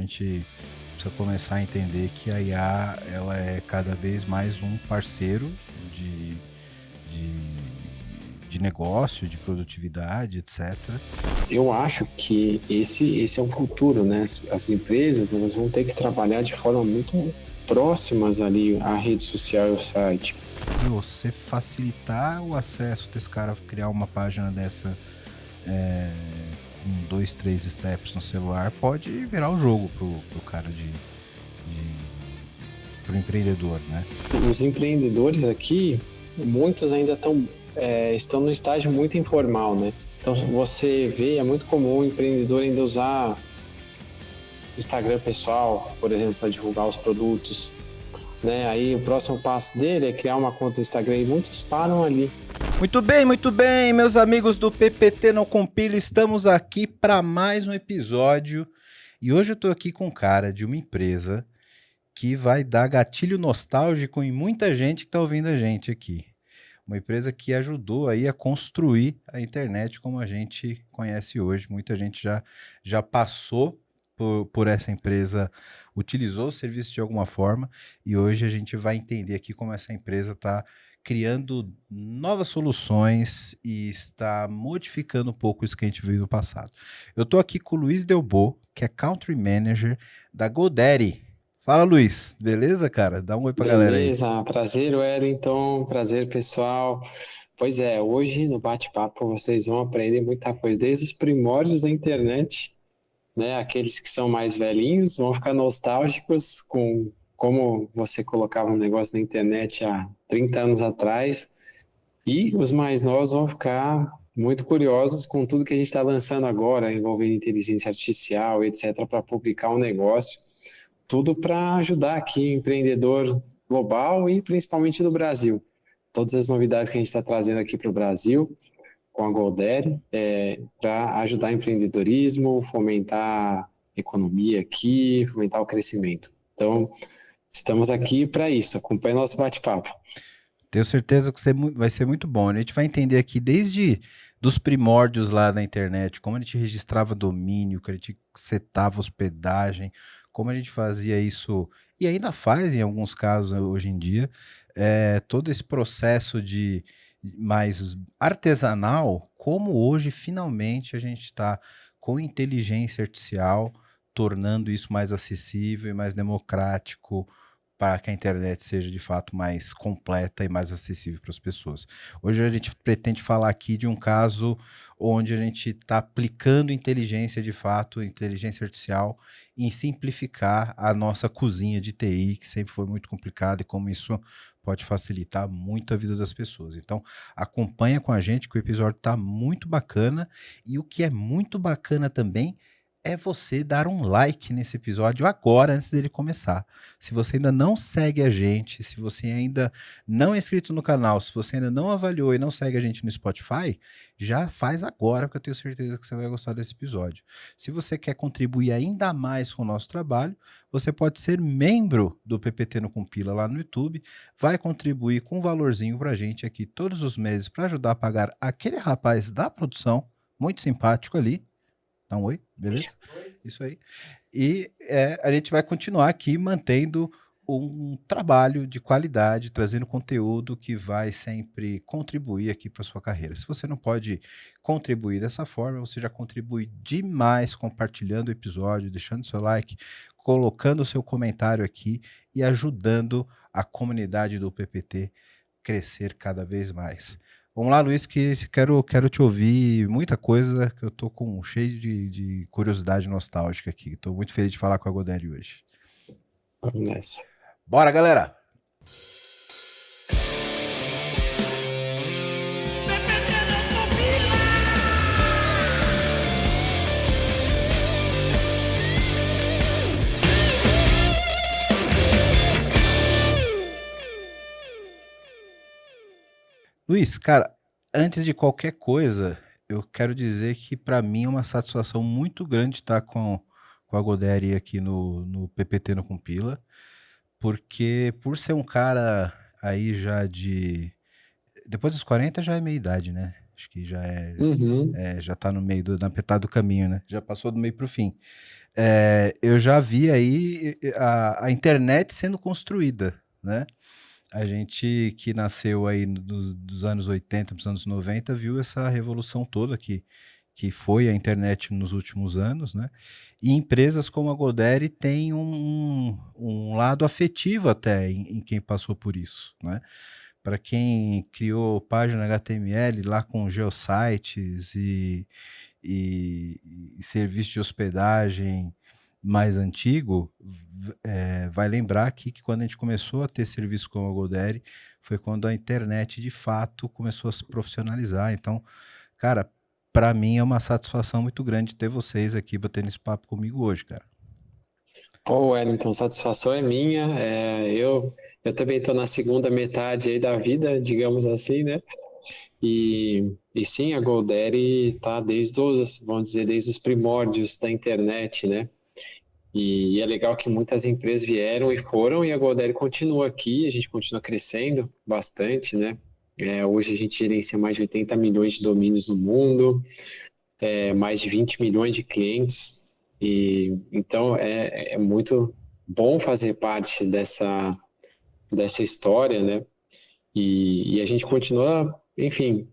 gente precisa começar a entender que a IA ela é cada vez mais um parceiro de, de negócio, de produtividade, etc. Eu acho que esse é o futuro, né? As empresas elas vão ter que trabalhar de forma muito próximas ali à rede social e ao site. Você facilitar o acesso desse cara criar uma página dessa com 2, 3 steps no celular pode virar o jogo pro cara pro empreendedor, né? Os empreendedores aqui, muitos ainda estão no estágio muito informal, né? Então você vê, é muito comum o empreendedor ainda usar o Instagram pessoal, por exemplo, para divulgar os produtos, né? Aí o próximo passo dele é criar uma conta no Instagram e muitos param ali. Muito bem, meus amigos do PPT Não Compila, estamos aqui para mais um episódio e hoje eu tô aqui com um cara de uma empresa que vai dar gatilho nostálgico em muita gente que tá ouvindo a gente aqui. Uma empresa que ajudou aí a construir a internet como a gente conhece hoje. Muita gente já passou por essa empresa, utilizou o serviço de alguma forma e hoje a gente vai entender aqui como essa empresa está criando novas soluções e está modificando um pouco isso que a gente viu no passado. Eu estou aqui com o Luiz Delbo, que é Country Manager da GoDaddy. Fala, Luiz. Beleza, cara? Dá um oi pra galera aí. Beleza, prazer, Wellington, prazer, pessoal. Pois é, hoje no bate-papo vocês vão aprender muita coisa, desde os primórdios da internet, né? Aqueles que são mais velhinhos vão ficar nostálgicos com como você colocava um negócio na internet há 30 anos atrás, e os mais novos vão ficar muito curiosos com tudo que a gente está lançando agora, envolvendo inteligência artificial, etc., para publicar um negócio. Tudo para ajudar aqui o empreendedor global e principalmente do Brasil. Todas as novidades que a gente está trazendo aqui para o Brasil com a GoDaddy para ajudar o empreendedorismo, fomentar a economia aqui, fomentar o crescimento. Então, estamos aqui para isso. Acompanhe nosso bate-papo. Tenho certeza que vai ser muito bom. A gente vai entender aqui desde dos primórdios lá na internet, como a gente registrava domínio, como a gente setava hospedagem, como a gente fazia isso, e ainda faz em alguns casos hoje em dia, todo esse processo de mais artesanal, como hoje finalmente a gente está com inteligência artificial, tornando isso mais acessível e mais democrático, para que a internet seja de fato mais completa e mais acessível para as pessoas. Hoje a gente pretende falar aqui de um caso onde a gente está aplicando inteligência de fato, inteligência artificial, em simplificar a nossa cozinha de TI, que sempre foi muito complicada, e como isso pode facilitar muito a vida das pessoas. Então, acompanha com a gente que o episódio está muito bacana, e o que é muito bacana também é você dar um like nesse episódio agora, antes dele começar. Se você ainda não segue a gente, se você ainda não é inscrito no canal, se você ainda não avaliou e não segue a gente no Spotify, já faz agora, porque eu tenho certeza que você vai gostar desse episódio. Se você quer contribuir ainda mais com o nosso trabalho, você pode ser membro do PPT no Compila lá no YouTube, vai contribuir com um valorzinho pra gente aqui todos os meses para ajudar a pagar aquele rapaz da produção, muito simpático ali. Dá um oi, beleza? Isso aí. E a gente vai continuar aqui mantendo um trabalho de qualidade, trazendo conteúdo que vai sempre contribuir aqui para sua carreira. Se você não pode contribuir dessa forma, você já contribui demais compartilhando o episódio, deixando seu like, colocando o seu comentário aqui e ajudando a comunidade do PPT crescer cada vez mais. Vamos lá, Luiz, que quero te ouvir muita coisa, que eu tô cheio de curiosidade nostálgica aqui. Estou muito feliz de falar com a GoDaddy hoje. Vamos nessa. Bora, galera! Luiz, cara, antes de qualquer coisa, eu quero dizer que para mim é uma satisfação muito grande estar com a GoDaddy aqui no PPT no Compila, porque por ser um cara aí já depois dos 40 já é meia idade, né? Acho que Uhum. já está no meio da metade do caminho, né? Já passou do meio para o fim. Eu já vi aí a internet sendo construída, né? A gente que nasceu aí dos anos 80 para os anos 90 viu essa revolução toda que foi a internet nos últimos anos, né? E empresas como a Godaddy têm um lado afetivo até em quem passou por isso, né? Para quem criou página HTML lá com geosites e, e serviço de hospedagem mais antigo, vai lembrar aqui que quando a gente começou a ter serviço como a Godaddy, foi quando a internet de fato começou a se profissionalizar. Então, cara, para mim é uma satisfação muito grande ter vocês aqui batendo esse papo comigo hoje, cara. Ô, Wellington, satisfação é minha. Eu também estou na segunda metade aí da vida, digamos assim, né? E sim, a GoDaddy está vamos dizer, desde os primórdios da internet, né? E é legal que muitas empresas vieram e foram, e a GoDaddy continua aqui, a gente continua crescendo bastante, né? Hoje a gente gerencia mais de 80 milhões de domínios no mundo, mais de 20 milhões de clientes, e então é muito bom fazer parte dessa história, né? E a gente continua, enfim,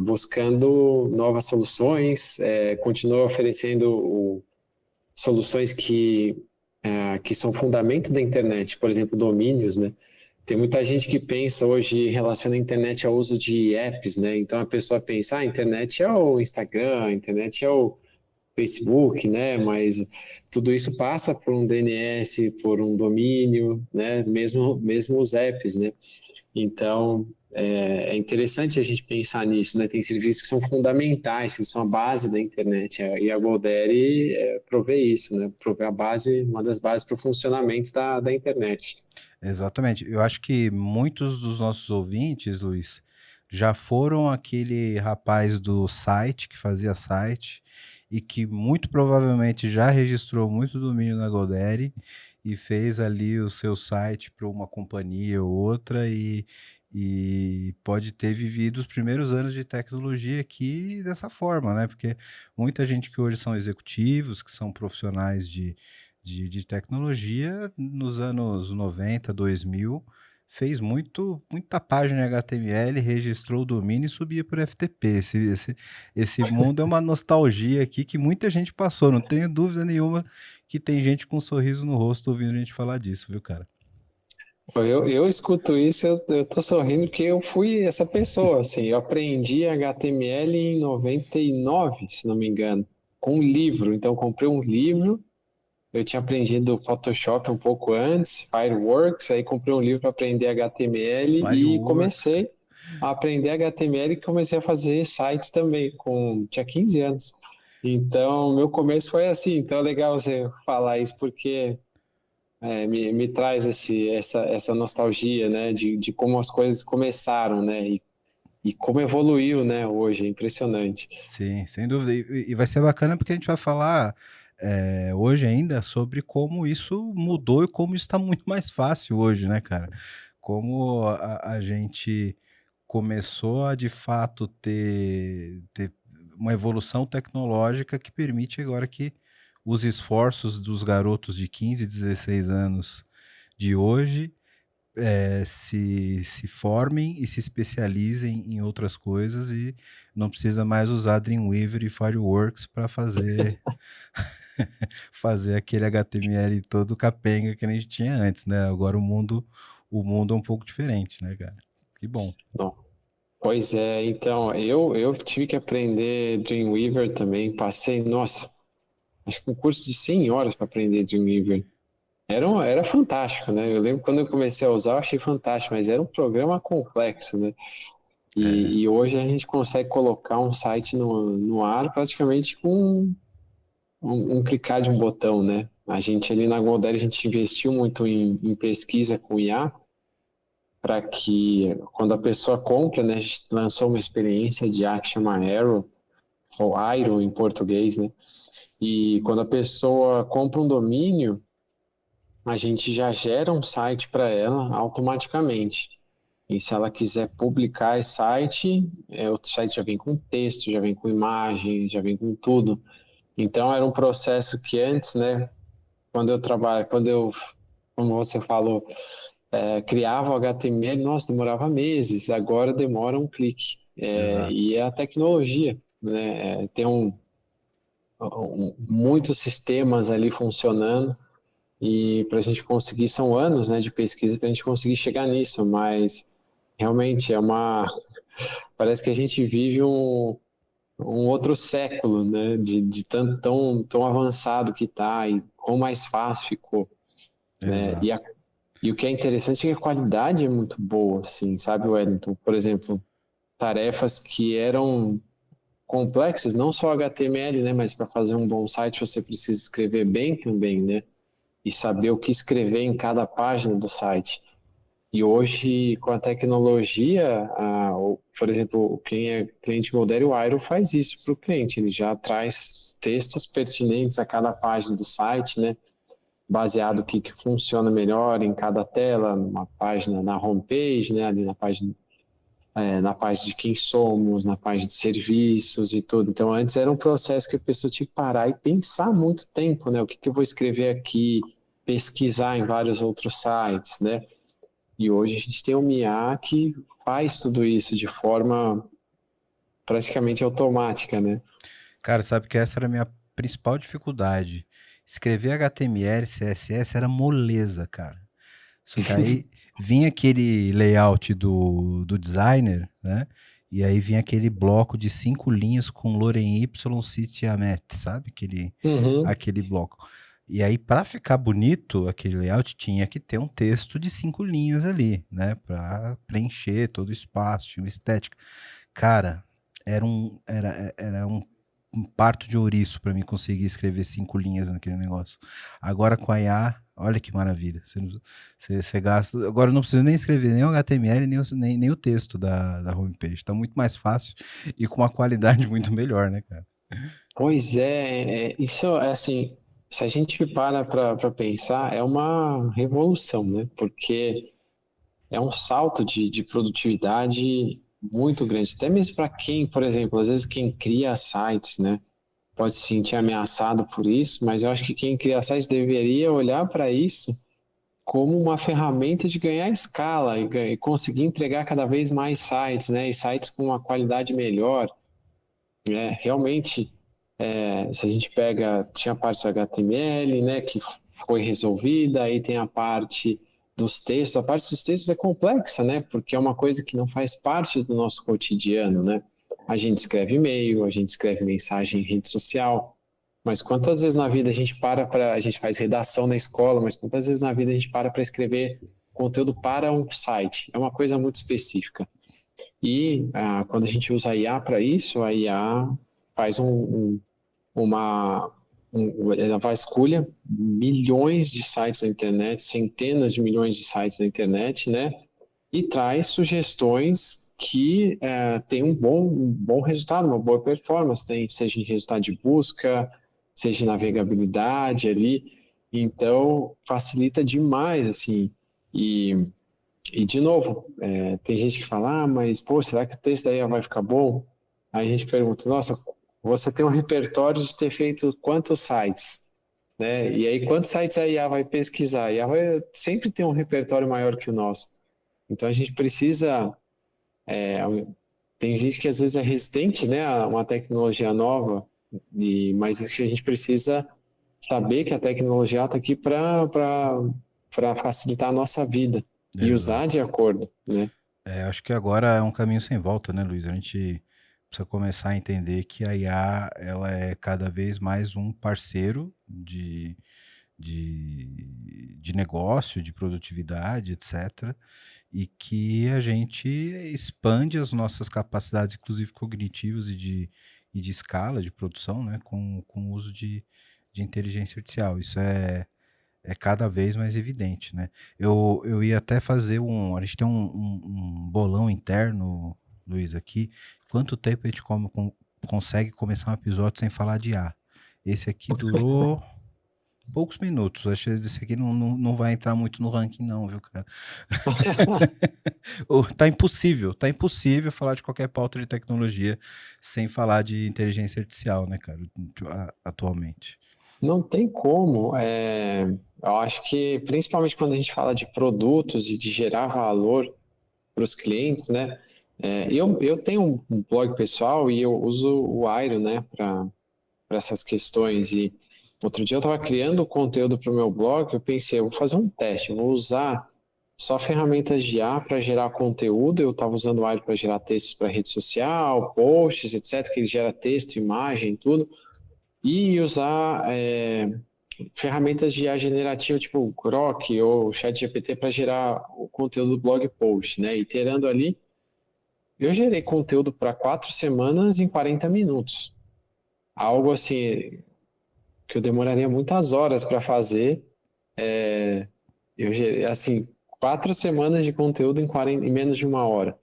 buscando novas soluções, continua oferecendo soluções que são fundamento da internet, por exemplo, domínios, né? Tem muita gente que pensa hoje, relaciona a internet ao uso de apps, né? Então a pessoa pensa, a internet é o Instagram, a internet é o Facebook, né? Mas tudo isso passa por um DNS, por um domínio, né? Mesmo os apps, né? Então, é interessante a gente pensar nisso, né? Tem serviços que são fundamentais, que são a base da internet, e a GoDaddy provê isso, né? Provê a base, uma das bases para o funcionamento da internet. Exatamente. Eu acho que muitos dos nossos ouvintes, Luiz, já foram aquele rapaz do site que fazia site e que muito provavelmente já registrou muito domínio na GoDaddy e fez ali o seu site para uma companhia ou outra e pode ter vivido os primeiros anos de tecnologia aqui dessa forma, né? Porque muita gente que hoje são executivos, que são profissionais de tecnologia nos anos 90, 2000, fez muita página em HTML, registrou o domínio e subia por FTP. Esse mundo é uma nostalgia aqui que muita gente passou, não tenho dúvida nenhuma que tem gente com um sorriso no rosto ouvindo a gente falar disso, viu, cara? Eu escuto isso, eu tô sorrindo porque eu fui essa pessoa, assim, eu aprendi HTML em 99, se não me engano, com um livro. Então, eu comprei um livro. Eu tinha aprendido Photoshop um pouco antes, Fireworks, aí comprei um livro para aprender HTML e Fireworks, cara. comecei a aprender HTML e comecei a fazer sites também, tinha 15 anos. Então, meu começo foi assim. Então, é legal você falar isso porque me traz essa nostalgia, né, de como as coisas começaram, né, e como evoluiu, né, hoje. É impressionante. Sim, sem dúvida. E vai ser bacana porque a gente vai falar hoje ainda sobre como isso mudou e como isso está muito mais fácil hoje, né, cara? Como a gente começou a de fato ter uma evolução tecnológica que permite agora que os esforços dos garotos de 15, 16 anos de hoje se formem e se especializem em outras coisas e não precisa mais usar Dreamweaver e Fireworks para fazer aquele HTML todo capenga que a gente tinha antes, né? Agora o mundo é um pouco diferente, né, cara? Que bom. Bom, pois é, então, eu tive que aprender Dreamweaver também, passei, nossa, acho que um curso de 100 horas para aprender Dreamweaver. Era fantástico, né? Eu lembro quando eu comecei a usar, eu achei fantástico, mas era um programa complexo, né? E hoje a gente consegue colocar um site no ar praticamente com um clicar de um botão, né? A gente ali na GoDaddy, a gente investiu muito em pesquisa com IA, para que quando a pessoa compra, né? A gente lançou uma experiência de IA que chama Arrow, ou Airo em português, né? E quando a pessoa compra um domínio, a gente já gera um site para ela automaticamente. E se ela quiser publicar esse site, o site já vem com texto, já vem com imagem, já vem com tudo. Então era um processo que antes, né, como você falou, criava o HTML, nossa, demorava meses, agora demora um clique. Exato. E é a tecnologia, né? Tem muitos sistemas ali funcionando e para a gente conseguir, são anos, né, de pesquisa para a gente conseguir chegar nisso, mas realmente parece que a gente vive um outro século, né, de tão avançado que está e quão mais fácil ficou, né, Exato. e o que é interessante é que a qualidade é muito boa, assim, sabe, Wellington? Por exemplo, tarefas que eram complexas, não só HTML, né, mas para fazer um bom site você precisa escrever bem também, né, e saber o que escrever em cada página do site. E hoje, com a tecnologia, por exemplo, quem é cliente Modério, o Airo faz isso para o cliente. Ele já traz textos pertinentes a cada página do site, né? Baseado no que funciona melhor em cada tela, numa página, na homepage, né? Ali na página de quem somos, na página de serviços e tudo. Então, antes era um processo que a pessoa tinha que parar e pensar muito tempo, né? O que eu vou escrever aqui, pesquisar em vários outros sites, né? E hoje a gente tem um IA que faz tudo isso de forma praticamente automática, né? Cara, sabe que essa era a minha principal dificuldade. Escrever HTML, CSS era moleza, cara. Só que aí vinha aquele layout do designer, né? E aí vinha aquele bloco de 5 linhas com Lorem Y, Cite Amet, sabe? Uhum. Aquele bloco. E aí, para ficar bonito aquele layout, tinha que ter um texto de 5 linhas ali, né? Para preencher todo o espaço, tinha uma estética. Cara, era um parto de ouriço para mim conseguir escrever 5 linhas naquele negócio. Agora com a IA, olha que maravilha. Você gasta. Agora eu não preciso nem escrever nem o HTML, nem o texto da homepage. Está muito mais fácil e com uma qualidade muito melhor, né, cara? Pois isso é assim, se a gente para pensar, é uma revolução, né? Porque é um salto de produtividade muito grande. Até mesmo para quem, por exemplo, às vezes quem cria sites, né? Pode se sentir ameaçado por isso, mas eu acho que quem cria sites deveria olhar para isso como uma ferramenta de ganhar escala e conseguir entregar cada vez mais sites, né? E sites com uma qualidade melhor, né? Realmente, se a gente tinha a parte do HTML, né, que foi resolvida, aí tem a parte dos textos. A parte dos textos é complexa, né? Porque é uma coisa que não faz parte do nosso cotidiano, né? A gente escreve e-mail, a gente escreve mensagem em rede social. Mas quantas vezes na vida a gente faz redação na escola, mas quantas vezes na vida a gente para escrever conteúdo para um site? É uma coisa muito específica. E quando a gente usa a IA para isso, a IA faz uma, ela vasculha milhões de sites na internet, centenas de milhões de sites na internet, né? E traz sugestões que têm um bom resultado, uma boa performance, seja em resultado de busca, seja em navegabilidade ali. Então, facilita demais, assim. E, e de novo, tem gente que fala, mas, pô, será que o texto aí vai ficar bom? Aí a gente pergunta, nossa, você tem um repertório de ter feito quantos sites? Né? E aí, quantos sites a IA vai pesquisar? A IA vai sempre ter um repertório maior que o nosso. Então a gente precisa. é, Tem gente que às vezes é resistente, né, a uma tecnologia nova, mas a gente precisa saber que a tecnologia está aqui para facilitar a nossa vida e usar Exato. de acordo, né? Acho que agora é um caminho sem volta, né, Luiz? A gente precisa começar a entender que a IA ela é cada vez mais um parceiro de negócio, de produtividade, etc. E que a gente expande as nossas capacidades, inclusive cognitivas e de escala de produção, né, com o uso de inteligência artificial. Isso é cada vez mais evidente, né? Eu ia até fazer a gente tem um bolão interno, Luiz, aqui. Quanto tempo a gente consegue começar um episódio sem falar de A? Esse aqui durou poucos minutos. Acho que esse aqui não vai entrar muito no ranking, não, viu, cara? Tá impossível falar de qualquer pauta de tecnologia sem falar de inteligência artificial, né, cara, atualmente. Não tem como. Eu acho que, principalmente quando a gente fala de produtos e de gerar valor para os clientes, né? Eu tenho um blog pessoal e eu uso o Airo, né, para essas questões. E outro dia eu estava criando conteúdo para o meu blog, eu pensei, eu vou fazer um teste, eu vou usar só ferramentas de IA para gerar conteúdo. Eu estava usando o Airo para gerar textos para rede social, posts, etc., que ele gera texto, imagem, tudo. E usar ferramentas de IA generativa, tipo o Grok ou o ChatGPT para gerar o conteúdo do blog post, né? Iterando ali, eu gerei conteúdo para 4 semanas em 40 minutos. Algo assim que eu demoraria muitas horas para fazer. Eu gerei, assim, 4 semanas de conteúdo em menos de uma hora.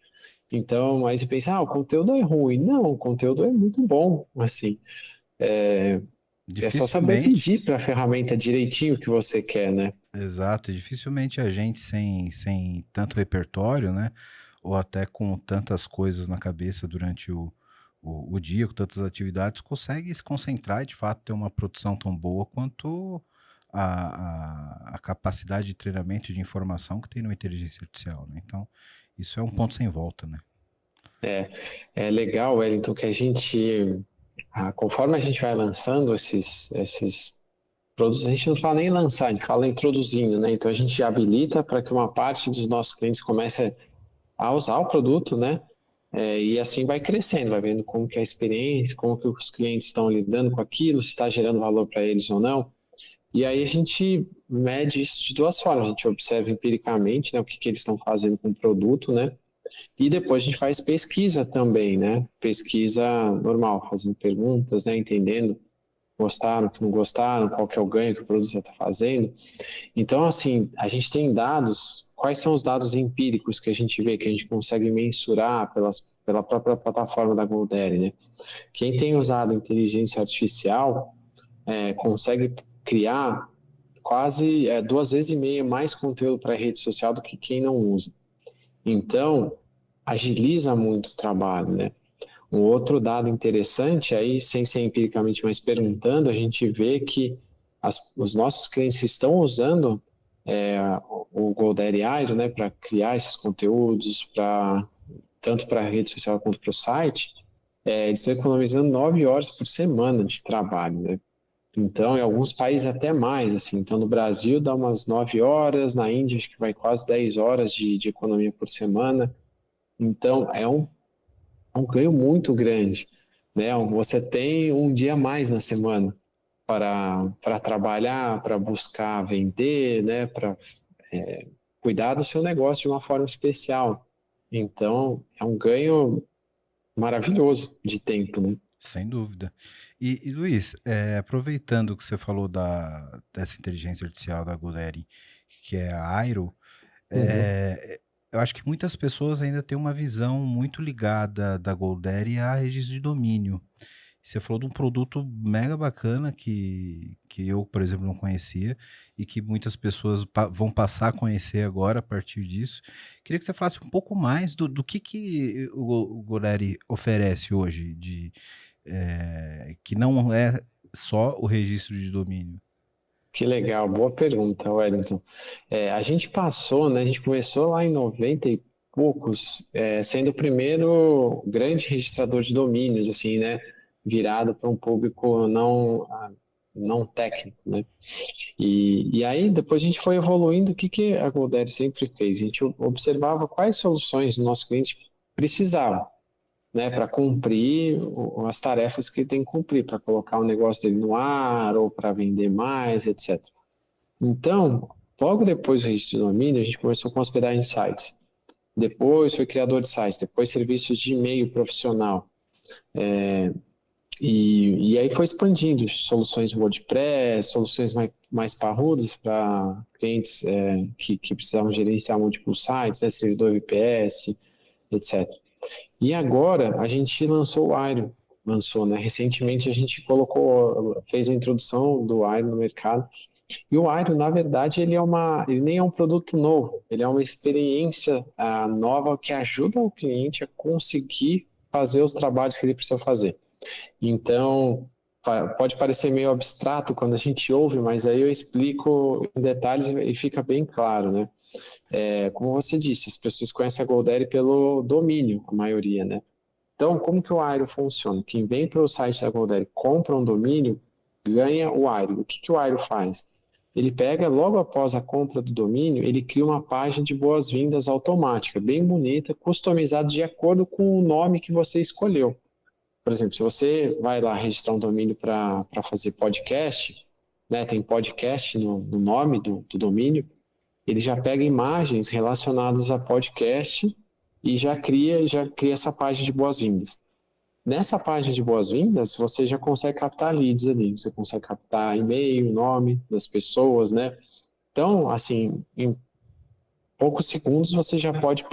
Então, aí você pensa, o conteúdo é ruim. Não, o conteúdo é muito bom, assim. É só saber Dificilmente, pedir para a ferramenta direitinho o que você quer, né? exato, dificilmente a gente sem tanto repertório, né, ou até com tantas coisas na cabeça durante o dia, com tantas atividades, consegue se concentrar e de fato ter uma produção tão boa quanto a capacidade de treinamento e de informação que tem na inteligência artificial, né? Então, isso é um ponto sem volta, né? É legal, Wellington, que a gente, conforme a gente vai lançando esses produtos, a gente não fala nem lançar, a gente fala introduzindo, né? Então a gente habilita para que uma parte dos nossos clientes comece a usar o produto, né? E assim vai crescendo, vai vendo como que é a experiência, como que os clientes estão lidando com aquilo, se está gerando valor para eles ou não. E aí a gente mede isso de duas formas, a gente observa empiricamente, né, o que que eles estão fazendo com o produto, né? E depois a gente faz pesquisa também, né? Pesquisa normal, fazendo perguntas, né? Entendendo gostaram, que não gostaram, qual que é o ganho que o produto está fazendo. Então, assim, a gente tem dados. Quais são os dados empíricos que a gente vê, que a gente consegue mensurar pela própria plataforma da GoDaddy, né? Quem tem usado inteligência artificial consegue criar quase 2 vezes e meia mais conteúdo para a rede social do que quem não usa. Então, agiliza muito o trabalho, né? Um outro dado interessante aí, sem ser empiricamente, mas perguntando, a gente vê que os nossos clientes estão usando é, o GoDaddy Airo, né, para criar esses conteúdos, tanto para a rede social quanto para o site. Eles estão economizando 9 horas por semana de trabalho, né? Então, em alguns países até mais, assim. Então, no Brasil dá umas 9 horas, na Índia acho que vai quase 10 horas de economia por semana. Então, é um ganho muito grande, né? Você tem um dia a mais na semana para trabalhar, para buscar vender, né? Para cuidar do seu negócio de uma forma especial. Então, é um ganho maravilhoso de tempo, né? Sem dúvida. E Luiz, aproveitando que você falou dessa inteligência artificial da GoDaddy, que é a Airo, Uhum. eu acho que muitas pessoas ainda têm uma visão muito ligada da GoDaddy a registro de domínio. Você falou de um produto mega bacana que eu, por exemplo, não conhecia e que muitas pessoas vão passar a conhecer agora a partir disso. Queria que você falasse um pouco mais do que o GoDaddy oferece hoje, que não é só o registro de domínio. Que legal, boa pergunta, Wellington. A gente passou, né? A gente começou lá em 90 e poucos, sendo o primeiro grande registrador de domínios, assim, né? Virado para um público não técnico, né? E aí depois a gente foi evoluindo. O que que a GoDaddy sempre fez? A gente observava quais soluções o nosso cliente precisava, né, para cumprir as tarefas que ele tem que cumprir, para colocar o negócio dele no ar ou para vender mais, etc. Então, logo depois do registro de domínio, a gente começou com hospedagem de sites. Depois foi criador de sites, depois serviços de e-mail profissional. E aí foi expandindo soluções WordPress, soluções mais parrudas para clientes que precisavam gerenciar múltiplos sites, né, servidor VPS, etc. E agora a gente lançou o Airo, lançou, né? Recentemente a gente fez a introdução do Airo no mercado E o Airo, na verdade, ele nem é um produto novo, ele é uma experiência nova que ajuda o cliente a conseguir fazer os trabalhos que ele precisa fazer. Então, pode parecer meio abstrato quando a gente ouve, mas aí eu explico em detalhes e fica bem claro, né? Como você disse, as pessoas conhecem a GoDaddy pelo domínio, a maioria, né? Então, como que o Airo funciona? Quem vem para o site da GoDaddy, compra um domínio, ganha o Airo. O que que o Airo faz? Ele pega, logo após a compra do domínio, ele cria uma página de boas-vindas automática, bem bonita, customizada de acordo com o nome que você escolheu. Por exemplo, se você vai lá registrar um domínio para fazer podcast, né, tem podcast no nome do domínio, ele já pega imagens relacionadas a podcast e já cria essa página de boas-vindas. Nessa página de boas-vindas, você já consegue captar leads ali, você consegue captar e-mail, nome das pessoas, né? Então, assim, em poucos segundos você já pode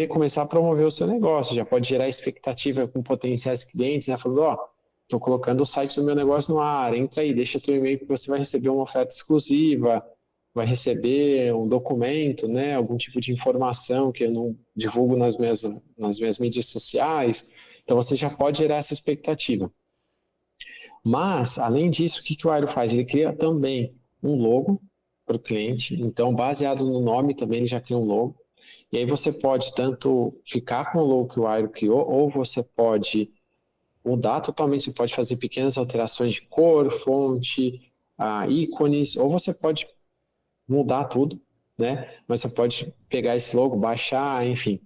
começar a promover o seu negócio, já pode gerar expectativa com potenciais clientes, né? Falando, ó, estou colocando o site do meu negócio no ar, entra aí, deixa teu e-mail que você vai receber uma oferta exclusiva, vai receber um documento, né? Algum tipo de informação que eu não divulgo nas minhas mídias sociais. Então você já pode gerar essa expectativa. Mas, além disso, o que que o Airo faz? Ele cria também um logo para o cliente. Então, baseado no nome também, ele já cria um logo. E aí você pode tanto ficar com o logo que o Airo criou, ou você pode mudar totalmente, você pode fazer pequenas alterações de cor, fonte, ícones, ou você pode mudar tudo, né? Mas você pode pegar esse logo, baixar, enfim.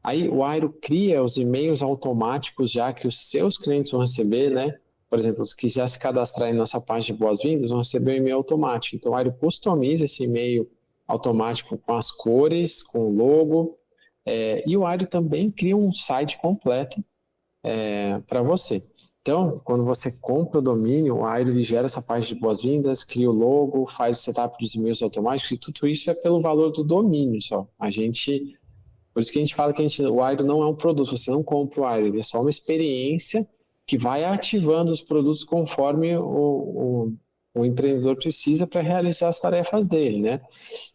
Aí o Airo cria os e-mails automáticos já que os seus clientes vão receber, né? Por exemplo, os que já se cadastrarem na nossa página de boas-vindas vão receber um e-mail automático. Então o Airo customiza esse e-mail automático com as cores, com o logo, e o Airo também cria um site completo para você. Então, quando você compra o domínio, o Airo ele gera essa página de boas-vindas, cria o logo, faz o setup dos e-mails automáticos e tudo isso é pelo valor do domínio só. Por isso que a gente fala que o Airo não é um produto, você não compra o Airo, ele é só uma experiência que vai ativando os produtos conforme o empreendedor precisa para realizar as tarefas dele, né?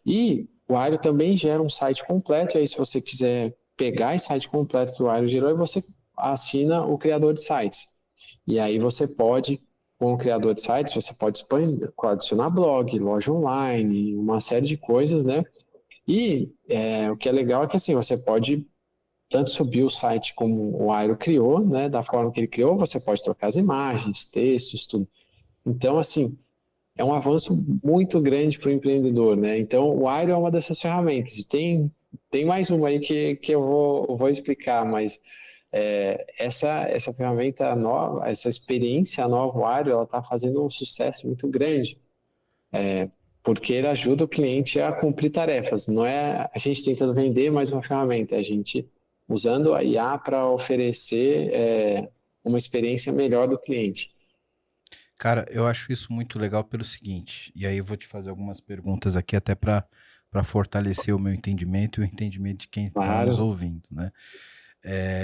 E o Airo também gera um site completo, e aí se você quiser pegar esse site completo que o Airo gerou, você assina o criador de sites. E aí você pode, com o criador de sites, você pode expandir, adicionar blog, loja online, uma série de coisas, né? E o que é legal é que assim, você pode tanto subir o site como o Airo criou, né? Da forma que ele criou, você pode trocar as imagens, textos, tudo. Então, assim, é um avanço muito grande para o empreendedor, né? Então, o Airo é uma dessas ferramentas. E tem mais uma aí que eu vou explicar, mas essa ferramenta nova, essa experiência nova, o Airo, ela está fazendo um sucesso muito grande, porque ele ajuda o cliente a cumprir tarefas. Não é a gente tentando vender mais uma ferramenta, é a gente usando a IA para oferecer uma experiência melhor do cliente. Cara, eu acho isso muito legal pelo seguinte, e aí eu vou te fazer algumas perguntas aqui até para fortalecer o meu entendimento e o entendimento de quem está nos Claro, ouvindo, né?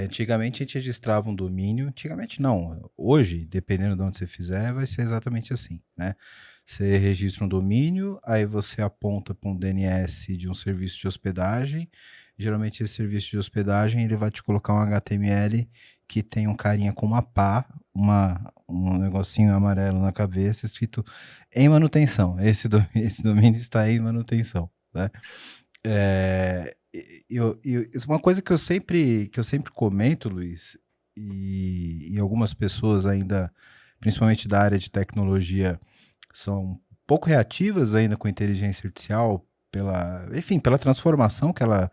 Antigamente a gente registrava um domínio, antigamente não, hoje, dependendo de onde você fizer, vai ser exatamente assim, né? Você registra um domínio, aí você aponta para um DNS de um serviço de hospedagem, geralmente esse serviço de hospedagem ele vai te colocar um HTML que tem um carinha com uma pá, um negocinho amarelo na cabeça, escrito em manutenção, esse domínio está em manutenção, né? Isso é uma coisa que eu sempre comento, Luiz, e algumas pessoas ainda, principalmente da área de tecnologia, são pouco reativas ainda com a inteligência artificial, enfim, pela transformação que ela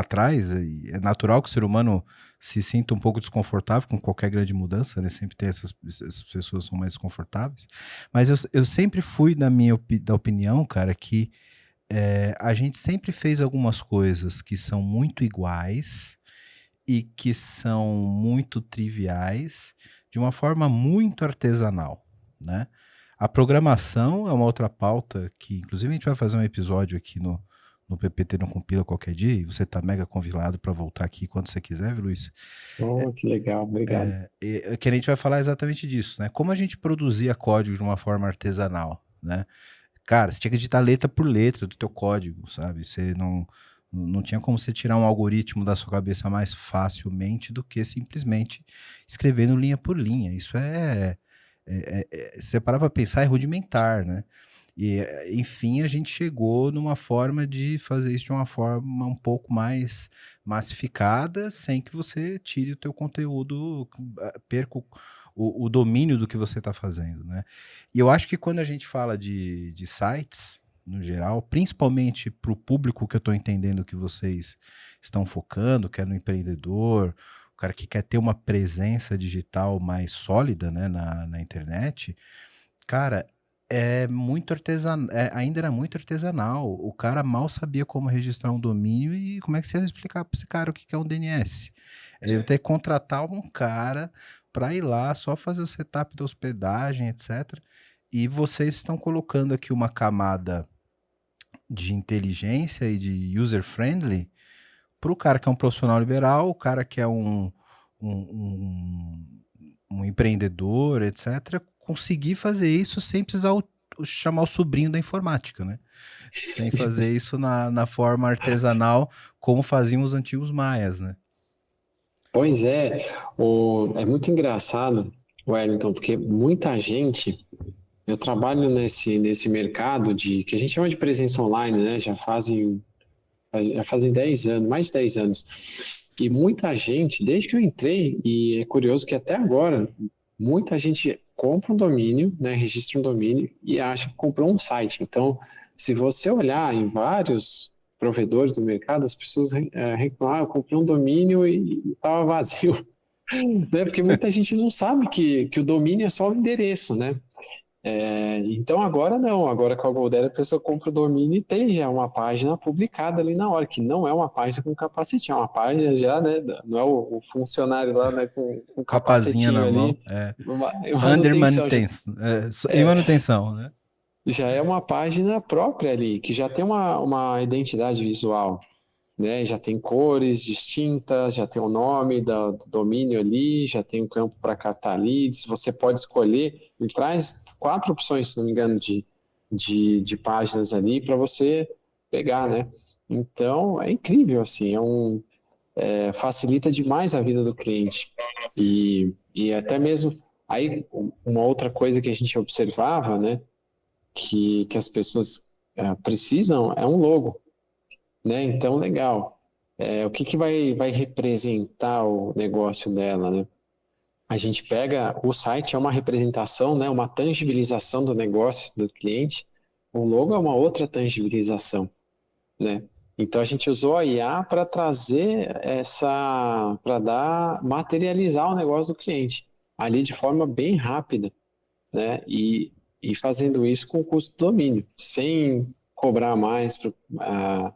traz. E é natural que o ser humano se sinta um pouco desconfortável com qualquer grande mudança, né? Sempre tem essas pessoas que são mais desconfortáveis. Mas eu sempre fui da opinião, cara, que a gente sempre fez algumas coisas que são muito iguais e que são muito triviais de uma forma muito artesanal, né? A programação é uma outra pauta que, inclusive, a gente vai fazer um episódio aqui no PPT não compila qualquer dia, e você tá mega convidado para voltar aqui quando você quiser, viu, Luiz? Oh, que legal, obrigado. Que a gente vai falar exatamente disso, né? Como a gente produzia código de uma forma artesanal, né? Cara, você tinha que digitar letra por letra do teu código, sabe? Você não tinha como você tirar um algoritmo da sua cabeça mais facilmente do que simplesmente escrevendo linha por linha. Isso se você parar para pensar, é rudimentar, né? E, enfim, a gente chegou numa forma de fazer isso de uma forma um pouco mais massificada, sem que você tire o teu conteúdo, perca o domínio do que você está fazendo, né? E eu acho que quando a gente fala de sites, no geral, principalmente para o público que eu estou entendendo que vocês estão focando, que é no empreendedor, o cara que quer ter uma presença digital mais sólida, né, na internet, cara, ainda era muito artesanal. O cara mal sabia como registrar um domínio e como é que você vai explicar para esse cara o que é um DNS? Ele vai ter que contratar um cara para ir lá, só fazer o setup da hospedagem, etc. E vocês estão colocando aqui uma camada de inteligência e de user-friendly para o cara que é um profissional liberal, o cara que é um, um empreendedor, etc., conseguir fazer isso sem precisar chamar o sobrinho da informática, né? Sem fazer isso na forma artesanal, como faziam os antigos maias, né? Pois é, é muito engraçado, Wellington, porque muita gente, eu trabalho nesse mercado que a gente chama de presença online, né? Já fazem 10 anos, mais de 10 anos. E muita gente, desde que eu entrei, e é curioso que até agora, muita gente compra um domínio, né, registra um domínio e acha que comprou um site. Então, se você olhar em vários provedores do mercado, as pessoas reclamam, eu comprei um domínio e estava vazio, né? Porque muita gente não sabe que o domínio é só o endereço, né? Então agora não, agora com a GoDaddy a pessoa compra o domínio e tem já uma página publicada ali na hora, que não é uma página com capacete, é uma página já, né? Não é o funcionário lá, né, com Capazinha capacetinho na mão, ali, under manutenção, manutenção, em manutenção, né? já é uma página própria ali, que já tem uma identidade visual, né? Já tem cores distintas, já tem o nome do domínio ali, já tem um campo para captar leads. Você pode escolher, ele traz 4 opções, se não me engano, de páginas ali para você pegar, né? Então é incrível, assim, facilita demais a vida do cliente. E até mesmo aí uma outra coisa que a gente observava, né? Que as pessoas precisam é um logo, né? Então, legal. O que que vai representar o negócio dela, né? A gente pega, o site é uma representação, né? Uma tangibilização do negócio do cliente. O logo é uma outra tangibilização, né? Então a gente usou a IA para trazer materializar o negócio do cliente ali de forma bem rápida, né? E fazendo isso com o custo do domínio, sem cobrar mais para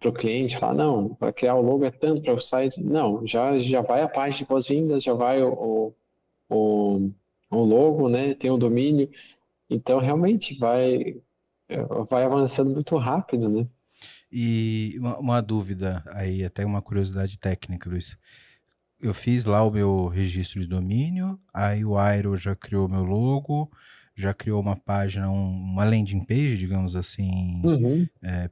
o cliente, falar, não, para criar o logo é tanto para o site. Não, já vai a página de boas-vindas, já vai o, o logo, né? Tem o domínio. Então, realmente vai avançando muito rápido, né? E uma dúvida aí, até uma curiosidade técnica, Luiz. Eu fiz lá o meu registro de domínio, aí o Airo já criou meu logo, já criou uma página, uma landing page, digamos assim, Uhum.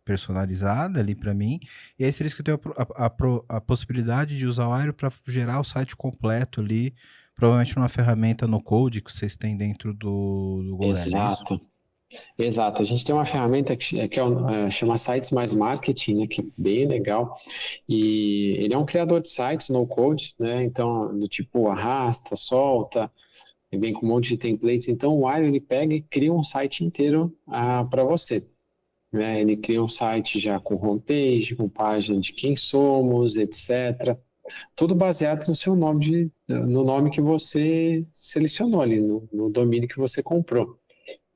personalizada ali para mim. E aí seria isso que eu tenho a possibilidade de usar o Airo para gerar o site completo ali, provavelmente numa ferramenta no Code que vocês têm dentro do GoDaddy, é isso? Exato. Exato, a gente tem uma ferramenta chama Sites Mais Marketing, né, que é bem legal, e ele é um criador de sites no code, né, então do tipo arrasta, solta, e vem com um monte de templates, então o Wire ele pega e cria um site inteiro para você, né, ele cria um site já com homepage, com página de quem somos, etc., tudo baseado no seu no nome que você selecionou ali, no domínio que você comprou.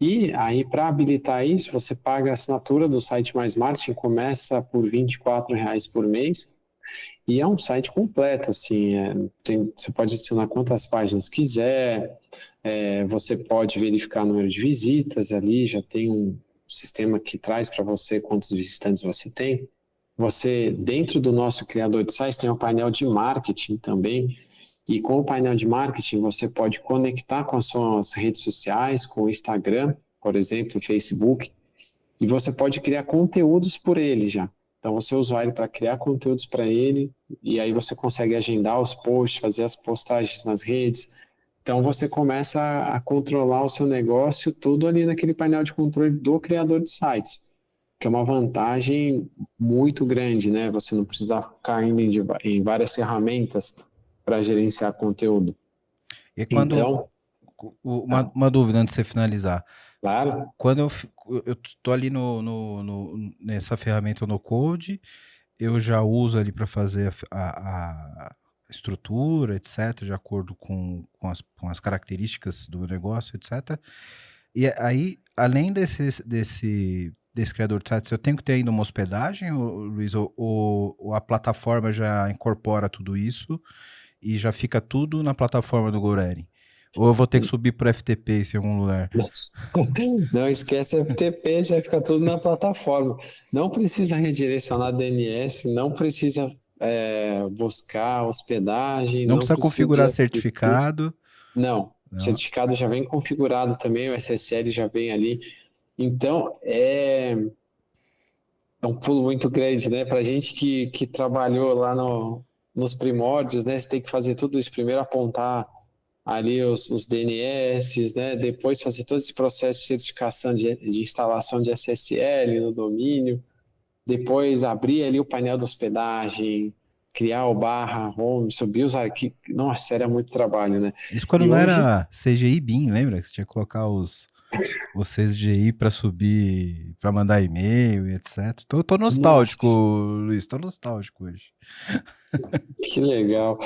E aí, para habilitar isso, você paga a assinatura do site Mais Marketing, começa por R$ 24 por mês, e é um site completo, assim, você pode adicionar quantas páginas quiser, você pode verificar o número de visitas ali, já tem sistema que traz para você quantos visitantes você tem. Você, dentro do nosso criador de sites, tem um painel de marketing também, e com o painel de marketing você pode conectar com as suas redes sociais, com o Instagram, por exemplo, Facebook, e você pode criar conteúdos por ele já. Então você usa ele para criar conteúdos para ele, e aí você consegue agendar os posts, fazer as postagens nas redes. Então você começa a controlar o seu negócio tudo ali naquele painel de controle do criador de sites, que é uma vantagem muito grande, né? Você não precisa ficar indo em várias ferramentas para gerenciar conteúdo. E quando, Então, uma dúvida antes de você finalizar. claro, Quando eu tô ali nessa ferramenta no Code, eu já uso ali para fazer a estrutura, etc., de acordo com as características do negócio, etc. E aí, além desse criador de sites, eu tenho que ter ainda uma hospedagem, Luiz, ou a plataforma já incorpora tudo isso e já fica tudo na plataforma do GoReady? Ou eu vou ter que subir por FTP em algum lugar? não esquece FTP, já fica tudo na plataforma. Não precisa redirecionar DNS, não precisa buscar hospedagem, Não não precisa precisa de configurar FTP. certificado. Não, o Não. certificado já vem configurado também, o SSL já vem ali. Então, é um pulo muito grande, né? Para gente que trabalhou lá nos primórdios, né? Você tem que fazer tudo isso. Primeiro apontar ali os DNS, né? Depois fazer todo esse processo de certificação de instalação de SSL no domínio. Depois abrir ali o painel de hospedagem, criar o barra home, subir os arquivos. Nossa, era muito trabalho, né? Isso quando E não hoje, era CGI BIM, lembra? Que você tinha que colocar os CGI para subir, para mandar e-mail e etc. Tô nostálgico, nossa, Luiz, tô nostálgico hoje. que legal.